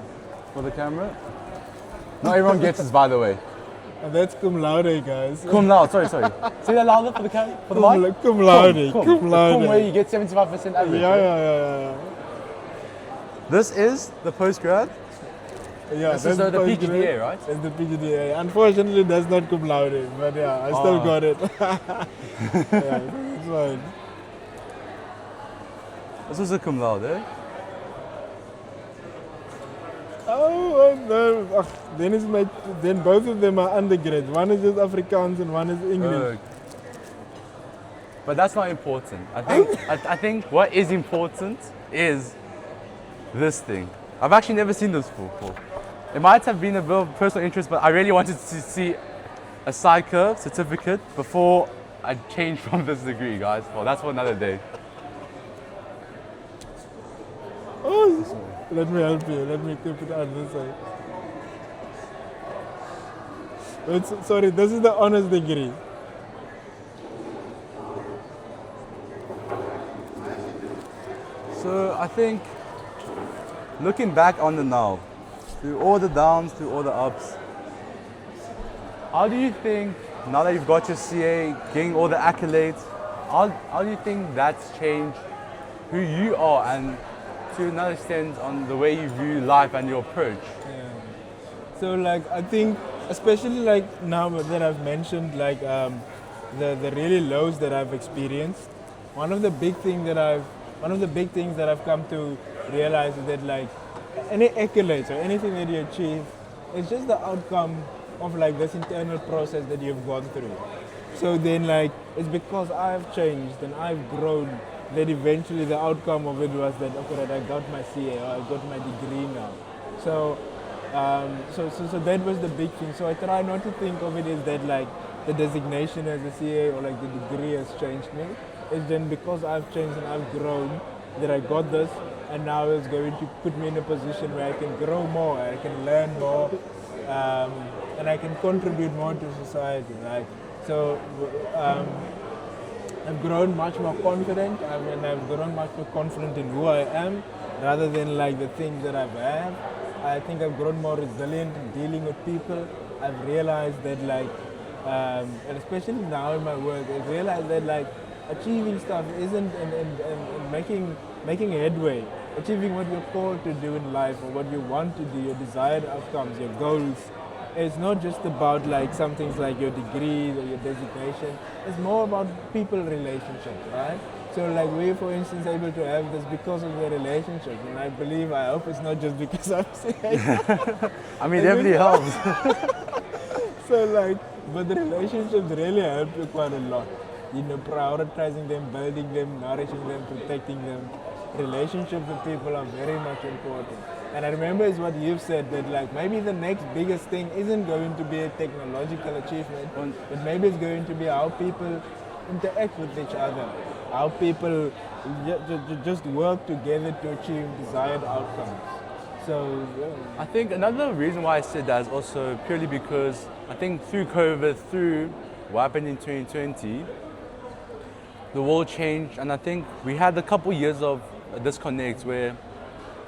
For the camera. Not everyone gets this, by the way. And that's cum laude, guys. Cum laude, sorry. Say that louder for the camera, for the mic. Cum laude. Cum where you get 75% average. Yeah. This is the postgrad. Yeah, this is the PGDA, right? It's the PGDA. Unfortunately, that's not cum laude, but yeah, I still got it. Yeah, it's fine. This was a cum laude, eh? Oh, no. Then both of them are undergrad. One is just Afrikaans and one is English. But that's not important. I think what is important is this thing. I've actually never seen this before. It might have been a bit of personal interest, but I really wanted to see a PsyCurve certificate before I changed from this degree, guys. Well, that's for another day. Oh, let me help you. Let me keep it on this side. Sorry, this is the honors degree. So I think, looking back on the now, through all the downs, through all the ups, how do you think, now that you've got your CA, getting all the accolades, how do you think that's changed who you are and to another extent on the way you view life and your approach? Yeah. So like, I think, especially like now that I've mentioned like the really lows that I've experienced, one of the big things that I've come to realize is that like any accolades or anything that you achieve, it's just the outcome of like this internal process that you've gone through. So then like, it's because I've changed and I've grown that eventually the outcome of it was that, okay, I got my CA or I got my degree now. So that was the big thing. So I try not to think of it as that like the designation as a CA or like the degree has changed me. It's then because I've changed and I've grown that I got this, and now it's going to put me in a position where I can grow more, I can learn more, and I can contribute more to society. Like so, I've grown much more confident. I've grown much more confident in who I am, rather than like the things that I've had. I think I've grown more resilient in dealing with people. I've realized that like, and especially now in my work, I've realized that like achieving stuff isn't and making headway, achieving what you're called to do in life or what you want to do, your desired outcomes, your goals. It's not just about like some things like your degrees or your designation. It's more about people relationships, right? So like we're for instance able to have this because of the relationship, and I hope it's not just because I'm saying. I mean, it definitely helps. So like, but the relationships really help you quite a lot. You know, prioritizing them, building them, nourishing them, protecting them. Relationships with people are very much important. And I remember it's what you've said, that like maybe the next biggest thing isn't going to be a technological achievement, but maybe it's going to be how people interact with each other, how people just work together to achieve desired outcomes. So I think another reason why I said that is also purely because I think through COVID, through what happened in 2020, the world changed, and I think we had a couple years of disconnect where,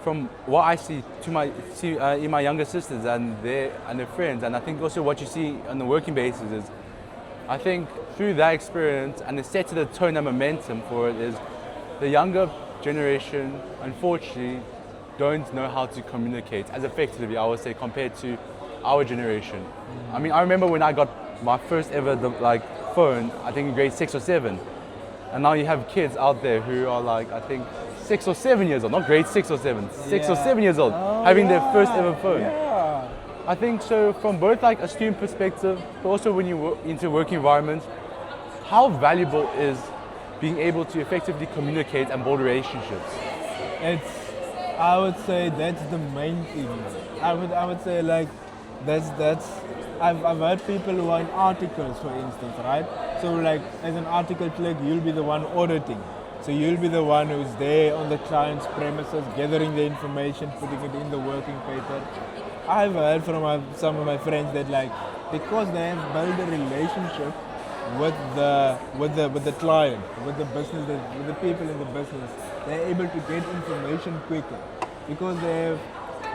from what I see in my younger sisters and their friends, and I think also what you see on a working basis is I think through that experience and it set the tone and momentum for it is the younger generation, unfortunately, don't know how to communicate as effectively, I would say, compared to our generation. I mean, I remember when I got my first ever phone, I think in grade 6 or 7. And now you have kids out there who are like, I think 6 or 7 years old, not grade 6 or 7, 6 or 7 years old, having their first ever phone. Yeah. I think so from both like a student perspective, but also when you work into work environment, how valuable is being able to effectively communicate and build relationships? I would say that's the main thing. I would say like that's I've heard people who are in articles, for instance, right? So like as an article clerk, you'll be the one auditing. So you'll be the one who's there on the client's premises, gathering the information, putting it in the working paper. I've heard from some of my friends that like because they have built a relationship with the client, with the business, with the people in the business, they're able to get information quicker because they're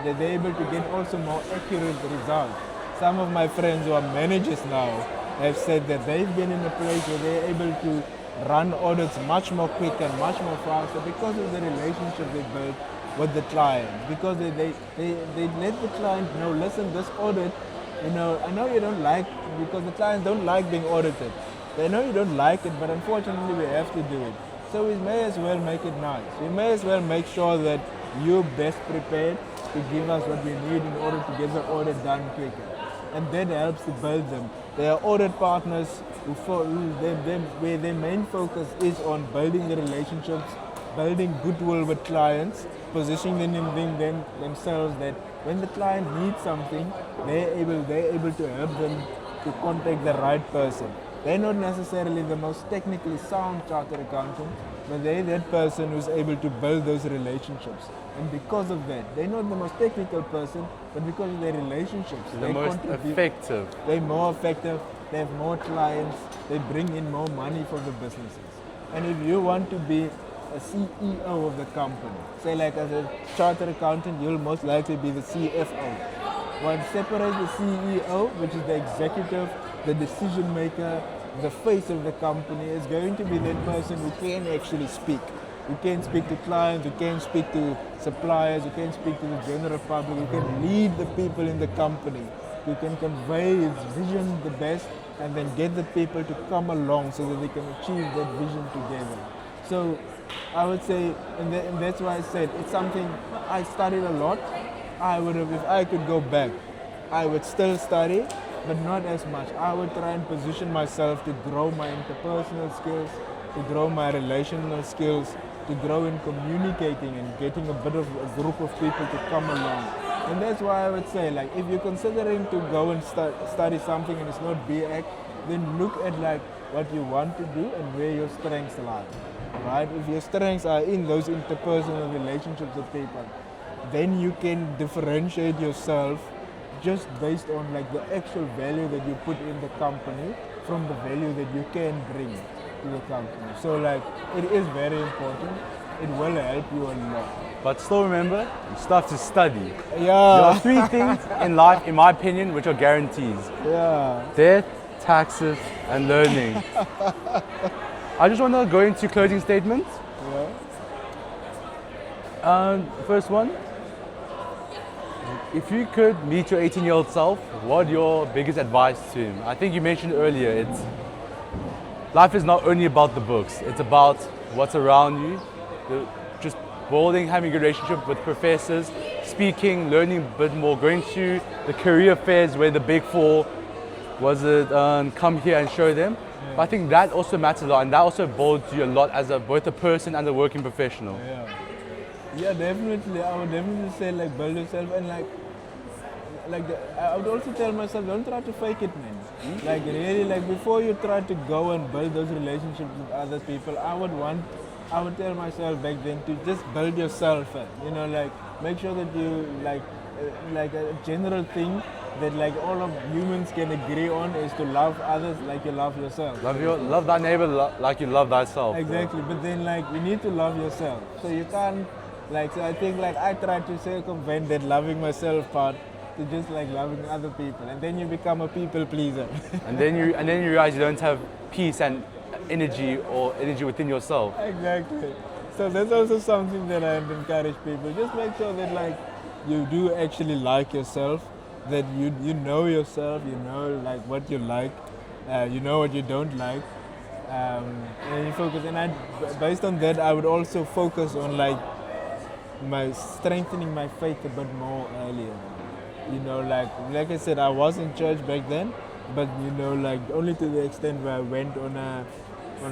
able to get also more accurate results. Some of my friends who are managers now have said that they've been in a place where they're able to run audits much more quick and much more faster because of the relationship they built with the client. Because they let the client know, listen, this audit, I know you don't like, because the clients don't like being audited. They know you don't like it, but unfortunately we have to do it. So we may as well make it nice. We may as well make sure that you're best prepared to give us what we need in order to get the audit done quicker. And that helps to build them. They are audit partners where their main focus is on building the relationships, building goodwill with clients, positioning themselves that when the client needs something, they're able to help them to contact the right person. They're not necessarily the most technically sound chartered accountant, but they're that person who's able to build those relationships. And because of that, they're not the most technical person, but because of their relationships, the most effective. They're more effective, they have more clients, they bring in more money for the businesses. And if you want to be a CEO of the company, say like as a chartered accountant, you'll most likely be the CFO. What separates the CEO, which is the executive, the decision maker, the face of the company, is going to be that person who can actually speak. You can speak to clients, you can speak to suppliers, you can speak to the general public, you can lead the people in the company, you can convey its vision the best and then get the people to come along so that they can achieve that vision together. So I would say, and that's why I said, it's something I studied a lot. I would have, if I could go back, I would still study, but not as much. I would try and position myself to grow my interpersonal skills, to grow my relational skills, to grow in communicating and getting a bit of a group of people to come along. And that's why I would say, like, if you're considering to go and study something and it's not BAC, then look at like what you want to do and where your strengths lie, right? If your strengths are in those interpersonal relationships with people, then you can differentiate yourself just based on like the actual value that you put in the company from the value that you can bring to the company. So like it is very important. It will help you a lot. But still remember, you still have to study. Yeah. There are 3 things in life, in my opinion, which are guarantees. Yeah. Death, taxes, and learning. I just want to go into closing statements. Yeah. First one, if you could meet your 18-year-old self, what your biggest advice to him? I think you mentioned earlier, life is not only about the books, it's about what's around you, just building, having a good relationship with professors, speaking, learning a bit more, going to the career fairs where the big 4 come here and show them. Yeah. But I think that also matters a lot, and that also builds you a lot as both a person and a working professional. Yeah, definitely. I would definitely say like build yourself, and I would also tell myself, don't try to fake it, man. Mm-hmm. Like really, like before you try to go and build those relationships with other people, I would tell myself back then to just build yourself. Like make sure that you like a general thing that like all of humans can agree on is to love others like you love yourself. Love thy neighbor like you love thyself. Exactly, but then like you need to love yourself. So you can't so I think like I try to circumvent that loving myself part to just like loving other people, and then you become a people pleaser. And then you realize you don't have peace and energy within yourself. Exactly. So that's also something that I encourage people. Just make sure that like you do actually like yourself, that you know yourself, you know like what you like, you know what you don't like, and you focus. And based on that, I would also focus on like my strengthening my faith a bit more earlier. You know, like I said, I was in church back then, but you know, like only to the extent where I went on a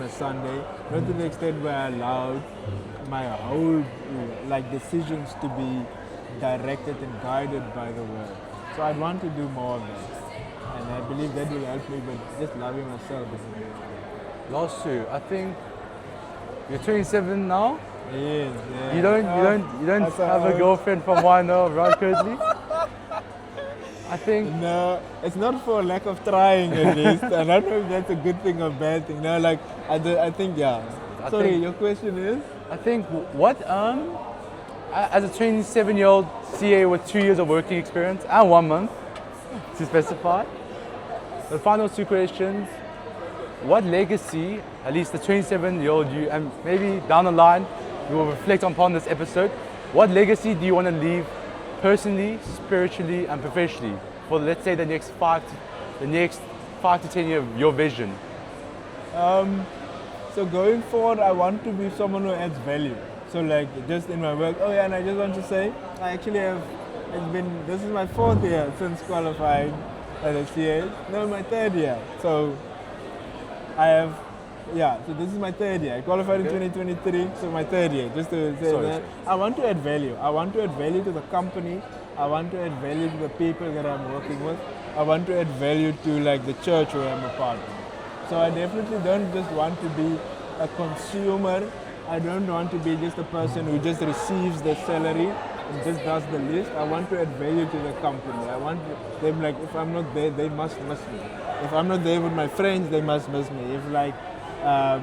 Sunday, not to the extent where I allowed my whole like decisions to be directed and guided by the word. So I want to do more of that, and I believe that will help me. But just loving myself is amazing. Last two, I think you're 27 now. Yes, yeah. You don't That's have a how- girlfriend from YNO, right, Curtly? I think No, it's not for lack of trying at least. I don't know if that's a good thing or bad thing. No, like I think yeah. Sorry, your question is? I think what as a 27-year-old CA with 2 years of working experience and 1 month to specify, the final two questions: what legacy, at least the 27-year-old you, and maybe down the line we will reflect upon this episode. What legacy do you want to leave personally, spiritually, and professionally for, let's say, the next 5 to 10 years of your vision? So going forward, I want to be someone who adds value. So like just in my work. Oh yeah, and I just want to say, I actually have. This is my 4th year since qualifying as a CA. No, my 3rd year. So I have. Yeah, so this is my 3rd year. I qualified in 2023, so my 3rd year. Just to say that, I want to add value. I want to add value to the company. I want to add value to the people that I'm working with. I want to add value to like the church where I'm a part of. So I definitely don't just want to be a consumer. I don't want to be just a person who just receives the salary and just does the list. I want to add value to the company. I want them like, if I'm not there, they must miss me. If I'm not there with my friends, they must miss me. If like,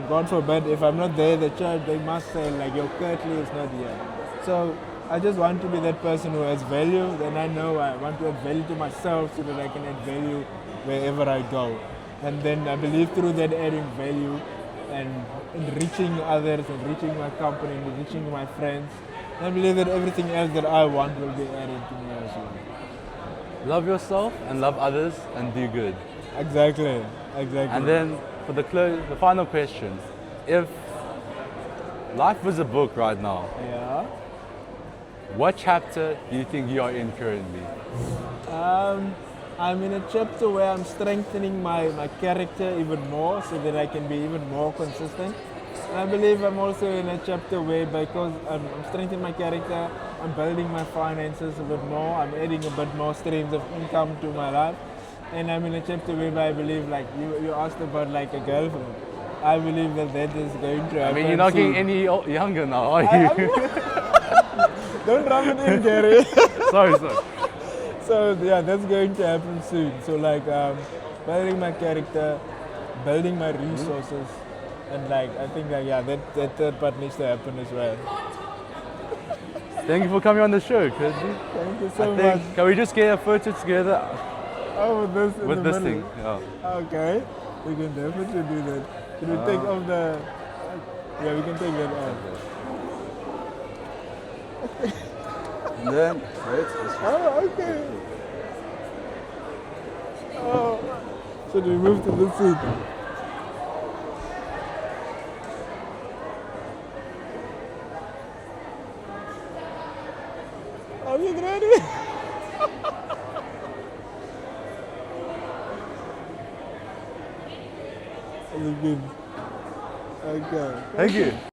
God forbid, if I'm not there at the church, they must say like, your Curtly is not here. So I just want to be that person who adds value. Then I know I want to add value to myself so that I can add value wherever I go. And then I believe through that adding value and enriching others, enriching my company, enriching my friends, I believe that everything else that I want will be added to me as well. Love yourself and love others and do good. Exactly. And then for the final question, if life was a book right now, Yeah. what chapter do you think you are in currently? I'm in a chapter where I'm strengthening my character even more so that I can be even more consistent. And I believe I'm also in a chapter where, because I'm strengthening my character, I'm building my finances a bit more, I'm adding a bit more streams of income to my life. And I'm in a chapter where I believe, like you asked about like a girlfriend. I believe that is going to happen. I mean, you're not soon. getting any younger now, are you? Don't rub it in, Gerry. sorry. So yeah, that's going to happen soon. So like building my character, building my resources, and like I think like yeah, that third part needs to happen as well. Thank you for coming on the show, Curtly. Thank you so much. Can we just get a photo together Oh, with this in with the this middle. thing? Yeah. Okay, we can definitely do that. Can we take off the? Yeah, we can take that off. And then, wait. Oh, okay. Oh, should we move to the seat? Are you ready? Is it good? Okay. Thank you.